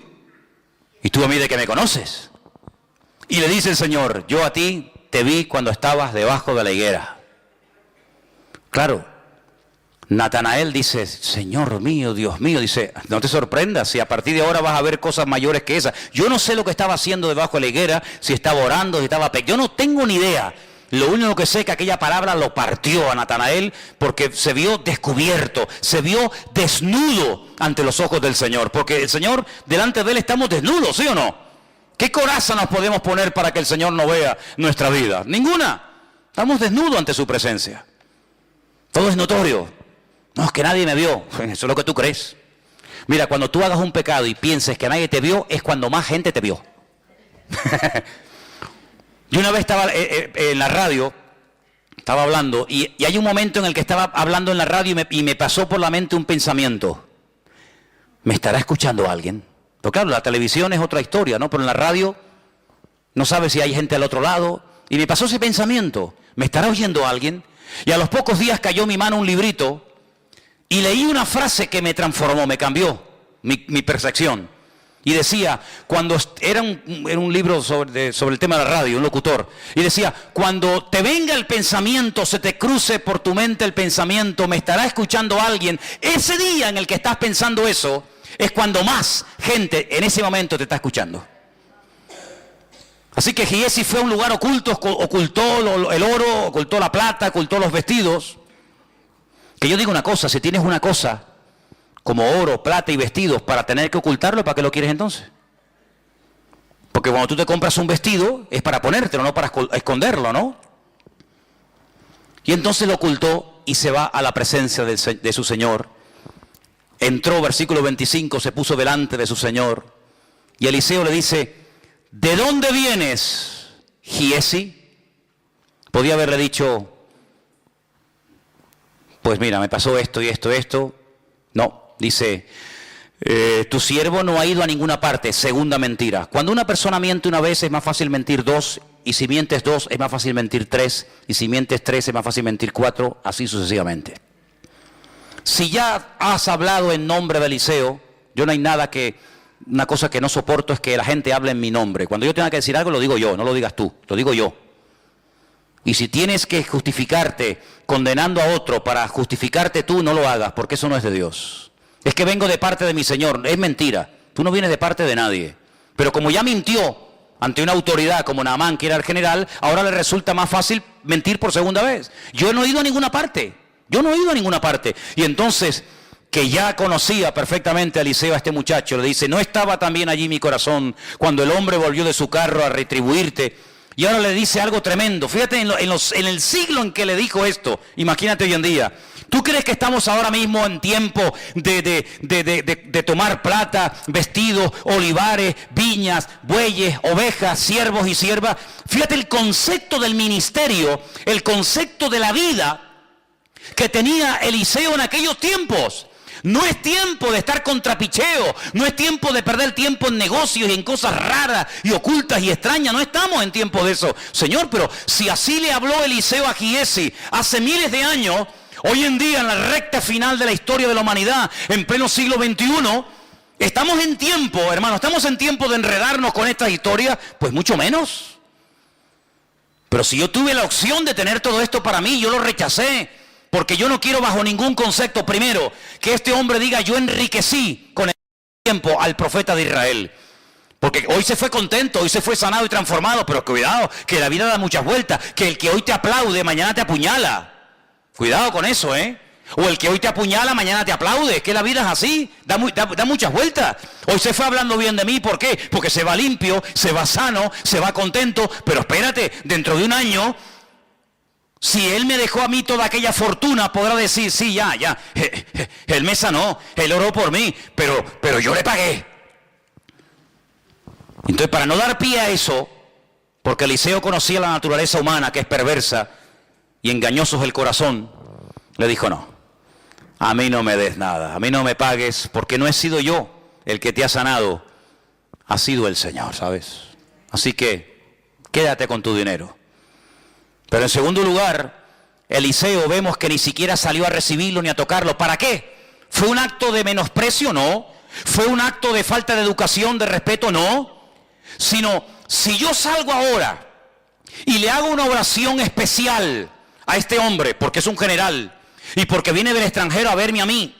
¿y tú a mí de qué me conoces? Y le dice el Señor, yo a ti te vi cuando estabas debajo de la higuera. Claro, Natanael dice, Señor mío, Dios mío, dice, no te sorprendas si a partir de ahora vas a ver cosas mayores que esas. Yo no sé lo que estaba haciendo debajo de la higuera, si estaba orando, si estaba yo no tengo ni idea. Lo único que sé es que aquella palabra lo partió a Natanael porque se vio descubierto, se vio desnudo ante los ojos del Señor. Porque el Señor, delante de Él estamos desnudos, ¿sí o no? ¿Qué coraza nos podemos poner para que el Señor no vea nuestra vida? Ninguna. Estamos desnudos ante su presencia. Todo es notorio. No, es que nadie me vio. Eso es lo que tú crees. Mira, cuando tú hagas un pecado y pienses que nadie te vio, es cuando más gente te vio. Yo una vez estaba en la radio, estaba hablando, y hay un momento en el que estaba hablando en la radio y me pasó por la mente un pensamiento. ¿Me estará escuchando alguien? Porque claro, la televisión es otra historia, ¿no? Pero en la radio no sabes si hay gente al otro lado. Y me pasó ese pensamiento. ¿Me estará oyendo alguien? Y a los pocos días cayó en mi mano un librito y leí una frase que me transformó, me cambió mi percepción. Y decía, cuando era un libro sobre el tema de la radio, un locutor, y decía, cuando te venga el pensamiento, se te cruce por tu mente el pensamiento, me estará escuchando alguien, ese día en el que estás pensando eso, es cuando más gente en ese momento te está escuchando. Así que Giesi fue a un lugar oculto, ocultó el oro, ocultó la plata, ocultó los vestidos. Que yo digo una cosa, si tienes una cosa como oro, plata y vestidos para tener que ocultarlo, ¿para qué lo quieres entonces? Porque cuando tú te compras un vestido es para ponértelo, no para esconderlo, ¿no? Y entonces lo ocultó y se va a la presencia de su Señor. Entró, versículo 25, se puso delante de su Señor. Y Eliseo le dice, ¿de dónde vienes, Giesi? Podía haberle dicho, pues mira, me pasó esto y esto, esto. No, dice, tu siervo no ha ido a ninguna parte. Segunda mentira. Cuando una persona miente una vez es más fácil mentir dos, y si mientes dos es más fácil mentir tres, y si mientes tres es más fácil mentir cuatro, así sucesivamente. Si ya has hablado en nombre de Eliseo, yo no hay nada que, una cosa que no soporto es que la gente hable en mi nombre. Cuando yo tenga que decir algo lo digo yo, no lo digas tú, lo digo yo. Y si tienes que justificarte condenando a otro para justificarte tú, no lo hagas, porque eso no es de Dios. Es que vengo de parte de mi Señor, es mentira. Tú no vienes de parte de nadie. Pero como ya mintió ante una autoridad como Naamán, que era el general, ahora le resulta más fácil mentir por segunda vez. Yo no he ido a ninguna parte. Yo no he ido a ninguna parte. Y entonces, que ya conocía perfectamente a Eliseo, a este muchacho, le dice, ¿no estaba también allí mi corazón cuando el hombre volvió de su carro a retribuirte? Y ahora le dice algo tremendo. Fíjate en el siglo en que le dijo esto. Imagínate hoy en día. ¿Tú crees que estamos ahora mismo en tiempo de tomar plata, vestidos, olivares, viñas, bueyes, ovejas, siervos y siervas? Fíjate el concepto del ministerio, el concepto de la vida que tenía Eliseo en aquellos tiempos. No es tiempo de estar con trapicheo, no es tiempo de perder tiempo en negocios y en cosas raras y ocultas y extrañas, no estamos en tiempo de eso. Señor, pero si así le habló Eliseo a Giesi hace miles de años, hoy en día en la recta final de la historia de la humanidad, en pleno siglo XXI, estamos en tiempo, hermano, estamos en tiempo de enredarnos con estas historias, pues mucho menos. Pero si yo tuve la opción de tener todo esto para mí, yo lo rechacé. Porque yo no quiero bajo ningún concepto, primero, que este hombre diga, yo enriquecí con el tiempo al profeta de Israel. Porque hoy se fue contento, hoy se fue sanado y transformado, pero cuidado, que la vida da muchas vueltas, que el que hoy te aplaude, mañana te apuñala. Cuidado con eso, ¿eh? O el que hoy te apuñala, mañana te aplaude, es que la vida es así, da muchas vueltas. Hoy se fue hablando bien de mí, ¿por qué? Porque se va limpio, se va sano, se va contento, pero espérate, dentro de un año... Si él me dejó a mí toda aquella fortuna, podrá decir, sí, ya, él me sanó, él oró por mí, pero yo le pagué. Entonces, para no dar pie a eso, porque Eliseo conocía la naturaleza humana, que es perversa, y engañoso es el corazón, le dijo, no, a mí no me des nada, a mí no me pagues, porque no he sido yo el que te ha sanado, ha sido el Señor, ¿sabes? Así que, quédate con tu dinero. Pero en segundo lugar, Eliseo vemos que ni siquiera salió a recibirlo ni a tocarlo. ¿Para qué? ¿Fue un acto de menosprecio? No. ¿Fue un acto de falta de educación, de respeto? No. Sino, si yo salgo ahora y le hago una oración especial a este hombre, porque es un general, y porque viene del extranjero a verme a mí,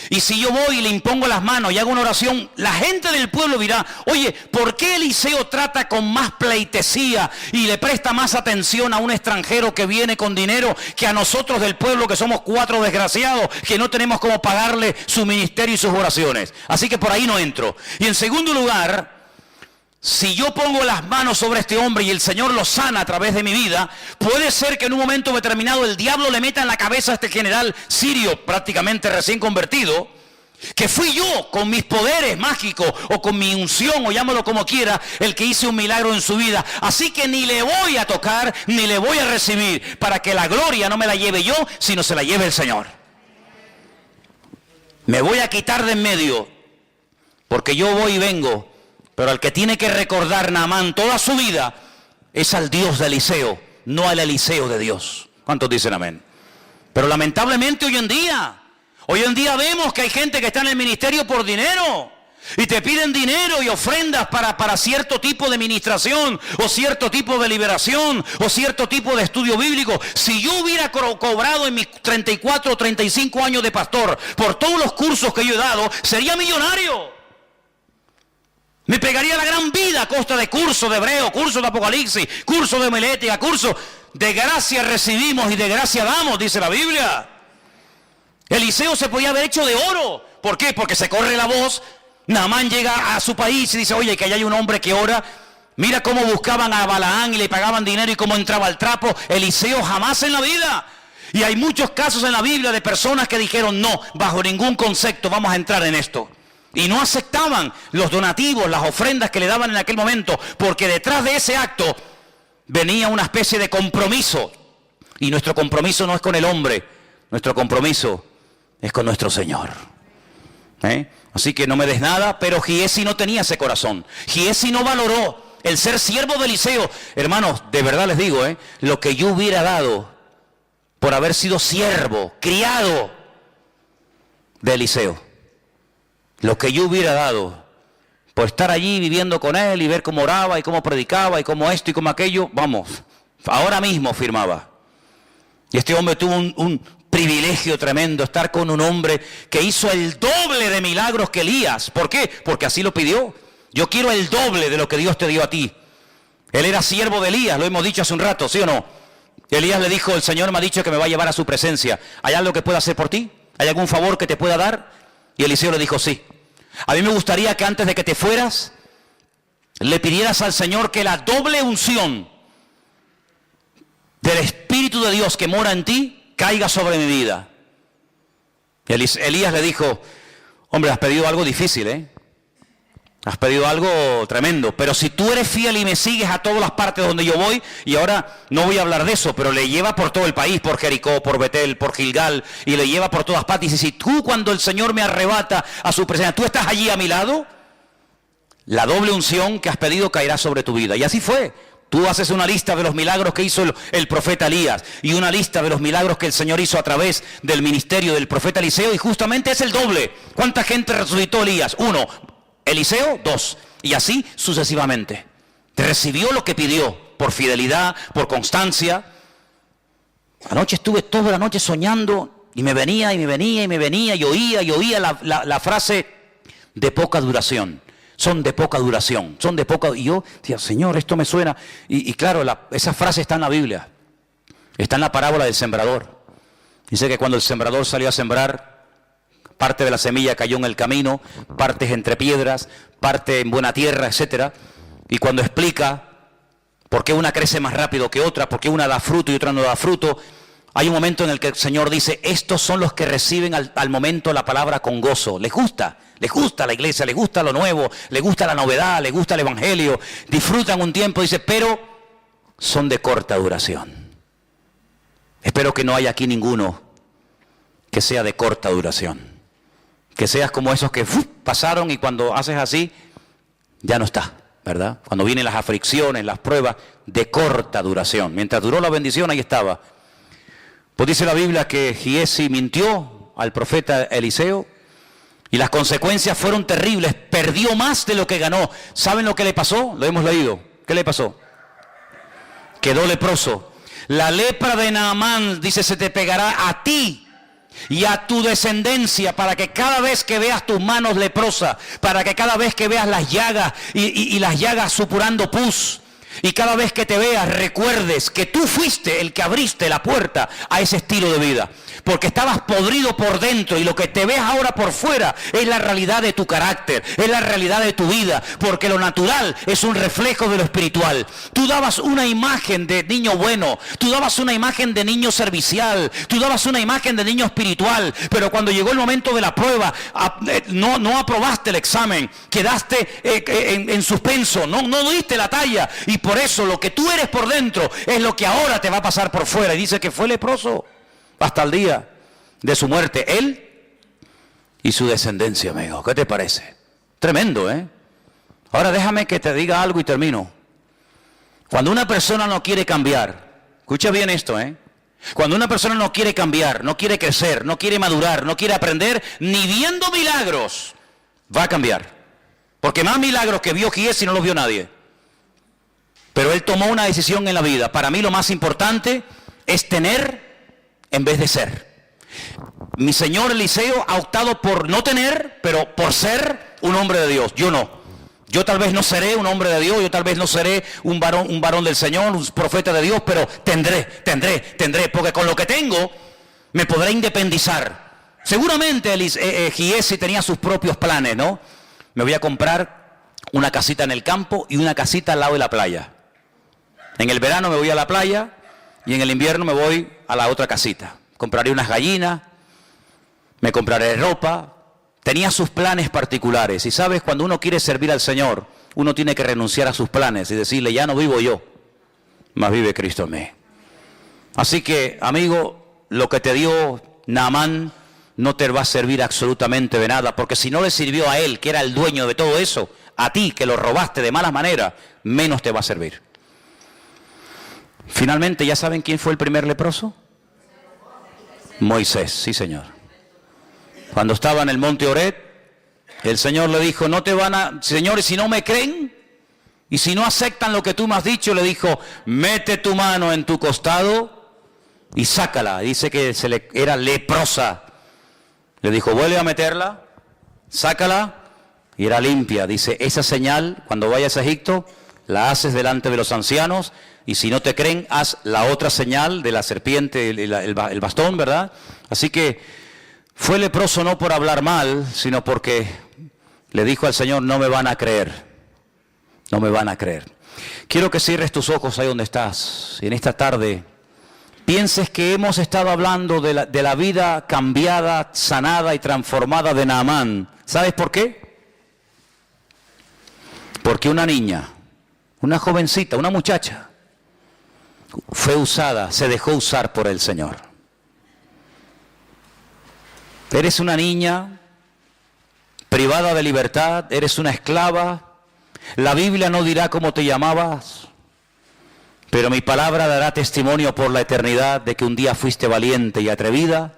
y si yo voy y le impongo las manos y hago una oración, la gente del pueblo dirá, oye, ¿por qué Eliseo trata con más pleitesía y le presta más atención a un extranjero que viene con dinero que a nosotros del pueblo, que somos 4 desgraciados, que no tenemos cómo pagarle su ministerio y sus oraciones? Así que por ahí no entro. Y en segundo lugar, si yo pongo las manos sobre este hombre y el Señor lo sana a través de mi vida, puede ser que en un momento determinado el diablo le meta en la cabeza a este general sirio, prácticamente recién convertido, que fui yo con mis poderes mágicos o con mi unción, o llámalo como quiera, el que hice un milagro en su vida. Así que ni le voy a tocar, ni le voy a recibir, para que la gloria no me la lleve yo, sino se la lleve el Señor. Me voy a quitar de en medio, porque yo voy y vengo. Pero al que tiene que recordar Naamán toda su vida es al Dios de Eliseo, no al Eliseo de Dios. ¿Cuántos dicen amén? Pero lamentablemente hoy en día vemos que hay gente que está en el ministerio por dinero. Y te piden dinero y ofrendas para cierto tipo de ministración, o cierto tipo de liberación, o cierto tipo de estudio bíblico. Si yo hubiera cobrado en mis 34 o 35 años de pastor por todos los cursos que yo he dado, sería millonario. Me pegaría la gran vida a costa de cursos de hebreo, cursos de apocalipsis, cursos de homilética, cursos de gracia recibimos y de gracia damos, dice la Biblia. Eliseo se podía haber hecho de oro. ¿Por qué? Porque se corre la voz. Naamán llega a su país y dice, oye, que allá hay un hombre que ora. Mira cómo buscaban a Balaán y le pagaban dinero y cómo entraba al trapo. Eliseo jamás en la vida. Y hay muchos casos en la Biblia de personas que dijeron, no, bajo ningún concepto vamos a entrar en esto. Y no aceptaban los donativos, las ofrendas que le daban en aquel momento, porque detrás de ese acto venía una especie de compromiso. Y nuestro compromiso no es con el hombre, nuestro compromiso es con nuestro Señor. Así que no me des nada, pero Giesi no tenía ese corazón. Giesi no valoró el ser siervo de Eliseo. Hermanos, de verdad les digo, lo que yo hubiera dado por haber sido siervo, criado de Eliseo. Lo que yo hubiera dado por estar allí viviendo con él y ver cómo oraba y cómo predicaba y cómo esto y cómo aquello, vamos, ahora mismo firmaba. Y este hombre tuvo un privilegio tremendo, estar con un hombre que hizo el doble de milagros que Elías. ¿Por qué? Porque así lo pidió. Yo quiero el doble de lo que Dios te dio a ti. Él era siervo de Elías, lo hemos dicho hace un rato, ¿sí o no? Elías le dijo, el Señor me ha dicho que me va a llevar a su presencia. ¿Hay algo que pueda hacer por ti? ¿Hay algún favor que te pueda dar? Y Eliseo le dijo, sí. A mí me gustaría que antes de que te fueras, le pidieras al Señor que la doble unción del Espíritu de Dios que mora en ti, caiga sobre mi vida. Y Elías le dijo, hombre, has pedido algo difícil, has pedido algo tremendo, pero si tú eres fiel y me sigues a todas las partes donde yo voy, y ahora no voy a hablar de eso, pero le lleva por todo el país, por Jericó, por Betel, por Gilgal, y le lleva por todas partes, y dice, si tú cuando el Señor me arrebata a su presencia, tú estás allí a mi lado, la doble unción que has pedido caerá sobre tu vida. Y así fue. Tú haces una lista de los milagros que hizo el profeta Elías y una lista de los milagros que el Señor hizo a través del ministerio del profeta Eliseo, y justamente es el doble. ¿Cuánta gente resucitó Elías? 1. Eliseo, 2. Y así sucesivamente. Recibió lo que pidió por fidelidad, por constancia. Anoche estuve toda la noche soñando y me venía y oía la frase de poca duración. Son de poca duración, son de poca... Y yo decía, Señor, esto me suena. Y claro, esa frase está en la Biblia. Está en la parábola del sembrador. Dice que cuando el sembrador salió a sembrar, parte de la semilla cayó en el camino, partes entre piedras, parte en buena tierra, etc. Y cuando explica por qué una crece más rápido que otra, por qué una da fruto y otra no da fruto, hay un momento en el que el Señor dice, estos son los que reciben al momento la palabra con gozo. Les gusta la iglesia, les gusta lo nuevo, les gusta la novedad, les gusta el evangelio, disfrutan un tiempo, dice, pero son de corta duración. Espero que no haya aquí ninguno que sea de corta duración. Que seas como esos que pasaron y cuando haces así, ya no está, ¿verdad? Cuando vienen las aflicciones, las pruebas, de corta duración. Mientras duró la bendición, ahí estaba. Pues dice la Biblia que Giesi mintió al profeta Eliseo y las consecuencias fueron terribles. Perdió más de lo que ganó. ¿Saben lo que le pasó? Lo hemos leído. ¿Qué le pasó? Quedó leproso. La lepra de Naamán, dice, se te pegará a ti y a tu descendencia, para que cada vez que veas tus manos leprosas, para que cada vez que veas las llagas y las llagas supurando pus, y cada vez que te veas recuerdes que tú fuiste el que abriste la puerta a ese estilo de vida, porque estabas podrido por dentro y lo que te ves ahora por fuera es la realidad de tu carácter, es la realidad de tu vida, porque lo natural es un reflejo de lo espiritual. Tú dabas una imagen de niño bueno, tú dabas una imagen de niño servicial, tú dabas una imagen de niño espiritual, pero cuando llegó el momento de la prueba, no aprobaste el examen, quedaste en suspenso, no diste la talla, y por eso lo que tú eres por dentro es lo que ahora te va a pasar por fuera. Y dice que fue leproso hasta el día de su muerte, él y su descendencia, amigo. ¿Qué te parece? Tremendo, ¿eh? Ahora déjame que te diga algo y termino. Cuando una persona no quiere cambiar, escucha bien esto, ¿eh? Cuando una persona no quiere cambiar, no quiere crecer, no quiere madurar, no quiere aprender, ni viendo milagros, va a cambiar. Porque más milagros que vio Giesi no los vio nadie. Pero él tomó una decisión en la vida. Para mí lo más importante es tener en vez de ser. Mi señor Eliseo ha optado por no tener, pero por ser un hombre de Dios. Yo no. Yo tal vez no seré un hombre de Dios, yo tal vez no seré un varón del Señor, un profeta de Dios, pero tendré, porque con lo que tengo me podré independizar. Seguramente Giesi tenía sus propios planes, ¿no? Me voy a comprar una casita en el campo y una casita al lado de la playa. En el verano me voy a la playa y en el invierno me voy a la otra casita. Compraré unas gallinas, me compraré ropa. Tenía sus planes particulares. Y sabes, cuando uno quiere servir al Señor, uno tiene que renunciar a sus planes y decirle, ya no vivo yo, mas vive Cristo en mí. Así que, amigo, lo que te dio Naamán no te va a servir absolutamente de nada, porque si no le sirvió a él, que era el dueño de todo eso, a ti, que lo robaste de malas maneras, menos te va a servir. Finalmente, ¿ya saben quién fue el primer leproso? Moisés, sí señor. Cuando estaba en el monte Horeb, el Señor le dijo, no te van a... Señores, si no me creen, y si no aceptan lo que tú me has dicho, le dijo, mete tu mano en tu costado y sácala. Dice que era leprosa. Le dijo, vuelve a meterla, sácala, y era limpia. Dice, esa señal, cuando vayas a Egipto, la haces delante de los ancianos, y si no te creen, haz la otra señal de la serpiente, el bastón, ¿verdad? Así que fue leproso no por hablar mal, sino porque le dijo al Señor, no me van a creer, no me van a creer. Quiero que cierres tus ojos ahí donde estás, y en esta tarde pienses que hemos estado hablando de la vida cambiada, sanada y transformada de Naamán. ¿Sabes por qué? Porque una niña, una jovencita, una muchacha, fue usada, se dejó usar por el Señor. Eres una niña privada de libertad, eres una esclava. La Biblia no dirá cómo te llamabas, pero mi palabra dará testimonio por la eternidad de que un día fuiste valiente y atrevida.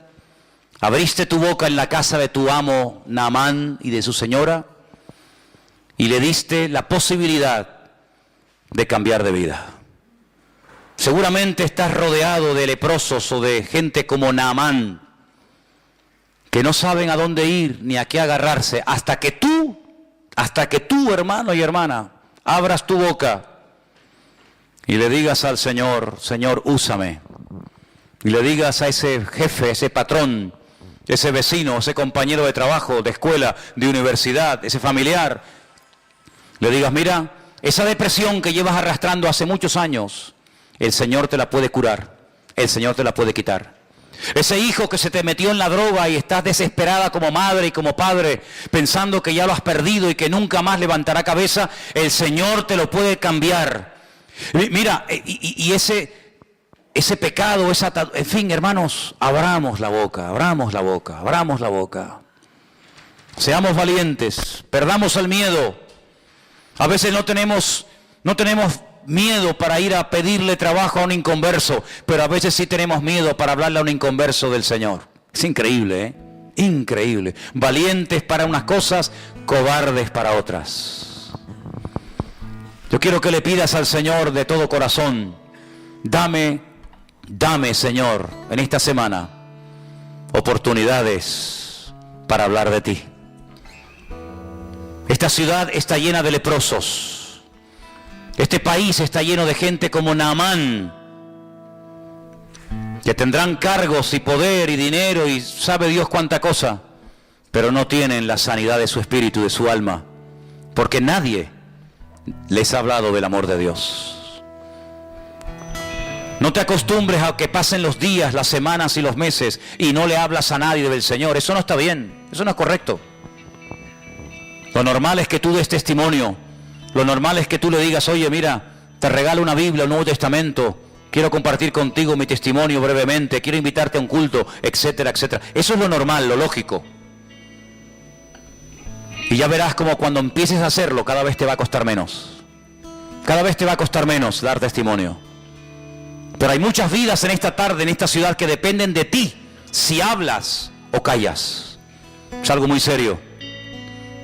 Abriste tu boca en la casa de tu amo Naamán y de su señora y le diste la posibilidad de cambiar de vida. Seguramente estás rodeado de leprosos o de gente como Naamán que no saben a dónde ir ni a qué agarrarse hasta que tú, hermano y hermana, abras tu boca y le digas al Señor, Señor, úsame. Y le digas a ese jefe, ese patrón, ese vecino, ese compañero de trabajo, de escuela, de universidad, ese familiar, le digas, mira, esa depresión que llevas arrastrando hace muchos años, el Señor te la puede curar, el Señor te la puede quitar. Ese hijo que se te metió en la droga y estás desesperada como madre y como padre, pensando que ya lo has perdido y que nunca más levantará cabeza, el Señor te lo puede cambiar. Mira, y ese pecado, en fin, hermanos, abramos la boca, abramos la boca, abramos la boca. Seamos valientes, perdamos el miedo. A veces no tenemos miedo para ir a pedirle trabajo a un inconverso, pero a veces sí tenemos miedo para hablarle a un inconverso del Señor. Es increíble, ¿eh? Increíble. Valientes para unas cosas, cobardes para otras. Yo quiero que le pidas al Señor de todo corazón, dame, Señor, en esta semana, oportunidades para hablar de ti. Esta ciudad está llena de leprosos. Este país está lleno de gente como Naamán, que tendrán cargos y poder y dinero y sabe Dios cuánta cosa, pero no tienen la sanidad de su espíritu, de su alma, porque nadie les ha hablado del amor de Dios. No te acostumbres a que pasen los días, las semanas y los meses y no le hablas a nadie del Señor. Eso no está bien, eso no es correcto. Lo normal es que tú des testimonio. Lo normal es que tú le digas, oye, mira, te regalo una Biblia, un Nuevo Testamento, quiero compartir contigo mi testimonio brevemente, quiero invitarte a un culto, etcétera, etcétera. Eso es lo normal, lo lógico. Y ya verás como cuando empieces a hacerlo, cada vez te va a costar menos. Cada vez te va a costar menos dar testimonio. Pero hay muchas vidas en esta tarde, en esta ciudad, que dependen de ti, si hablas o callas. Es algo muy serio,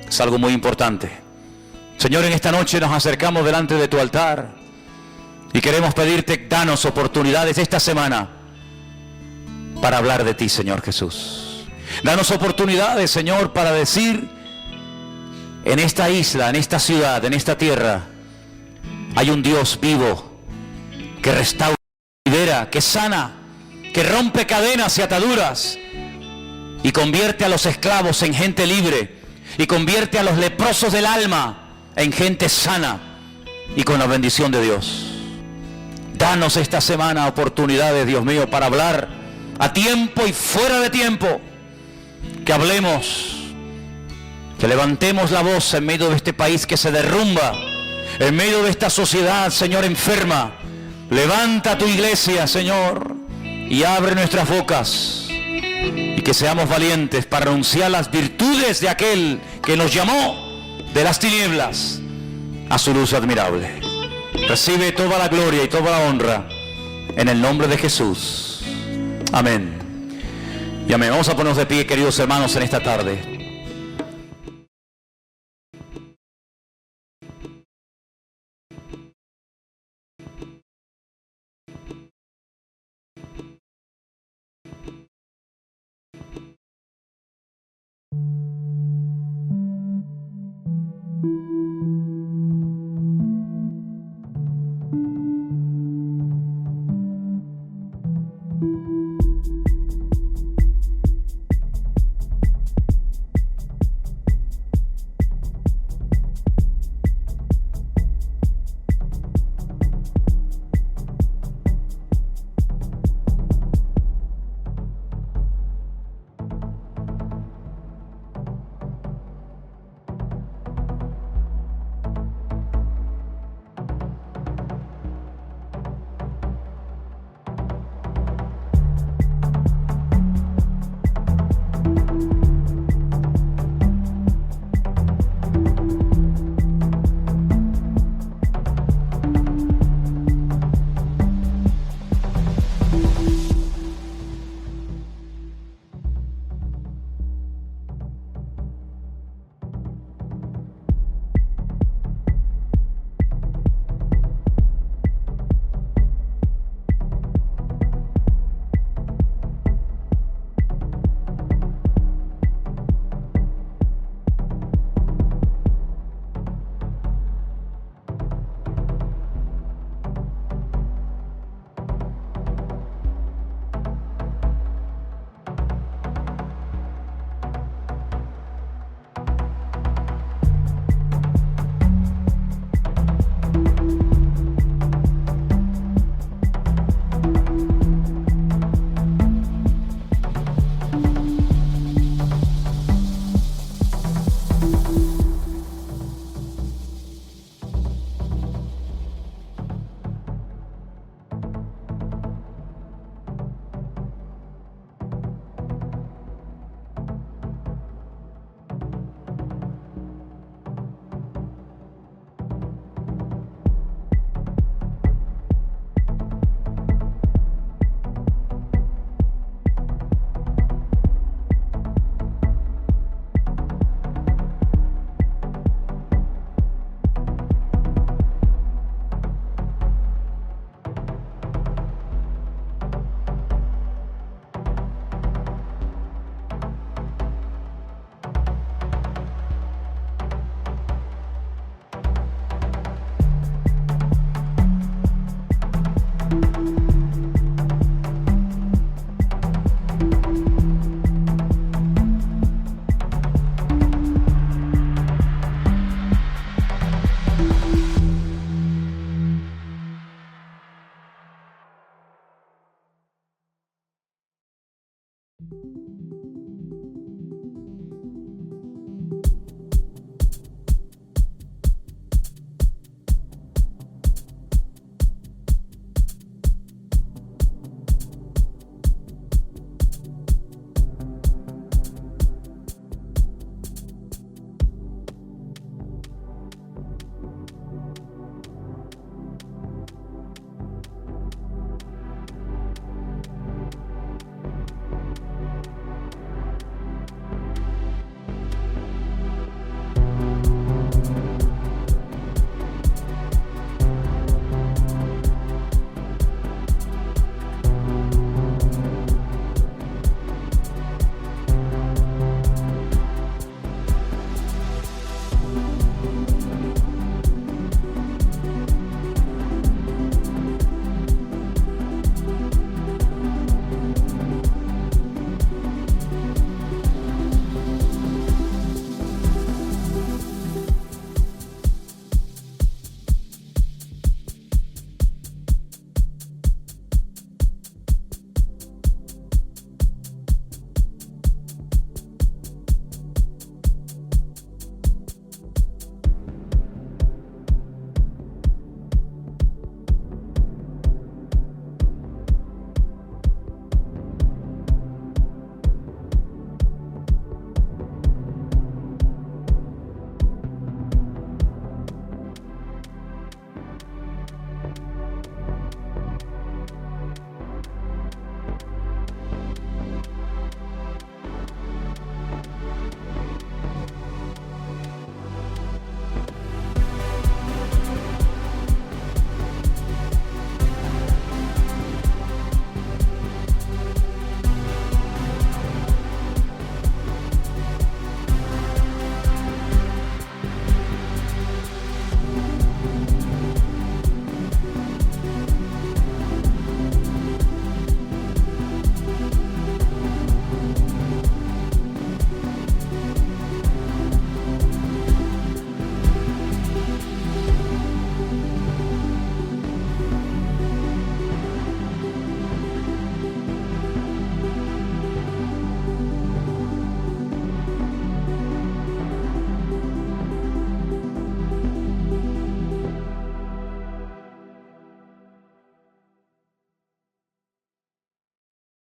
es algo muy importante. Señor, en esta noche nos acercamos delante de tu altar y queremos pedirte, danos oportunidades esta semana para hablar de ti, Señor Jesús. Danos oportunidades, Señor, para decir en esta isla, en esta ciudad, en esta tierra, hay un Dios vivo que restaura, que libera, que sana, que rompe cadenas y ataduras, y convierte a los esclavos en gente libre, y convierte a los leprosos del alma en gente sana y con la bendición de Dios. Danos esta semana oportunidades, Dios mío, para hablar a tiempo y fuera de tiempo. Que hablemos, que levantemos la voz en medio de este país que se derrumba, en medio de esta sociedad, Señor, enferma. Levanta tu iglesia, Señor, y abre nuestras bocas, y que seamos valientes para anunciar las virtudes de aquel que nos llamó de las tinieblas a su luz admirable. Recibe toda la gloria y toda la honra en el nombre de Jesús. Amén. Y amén. Vamos a ponernos de pie, queridos hermanos, en esta tarde.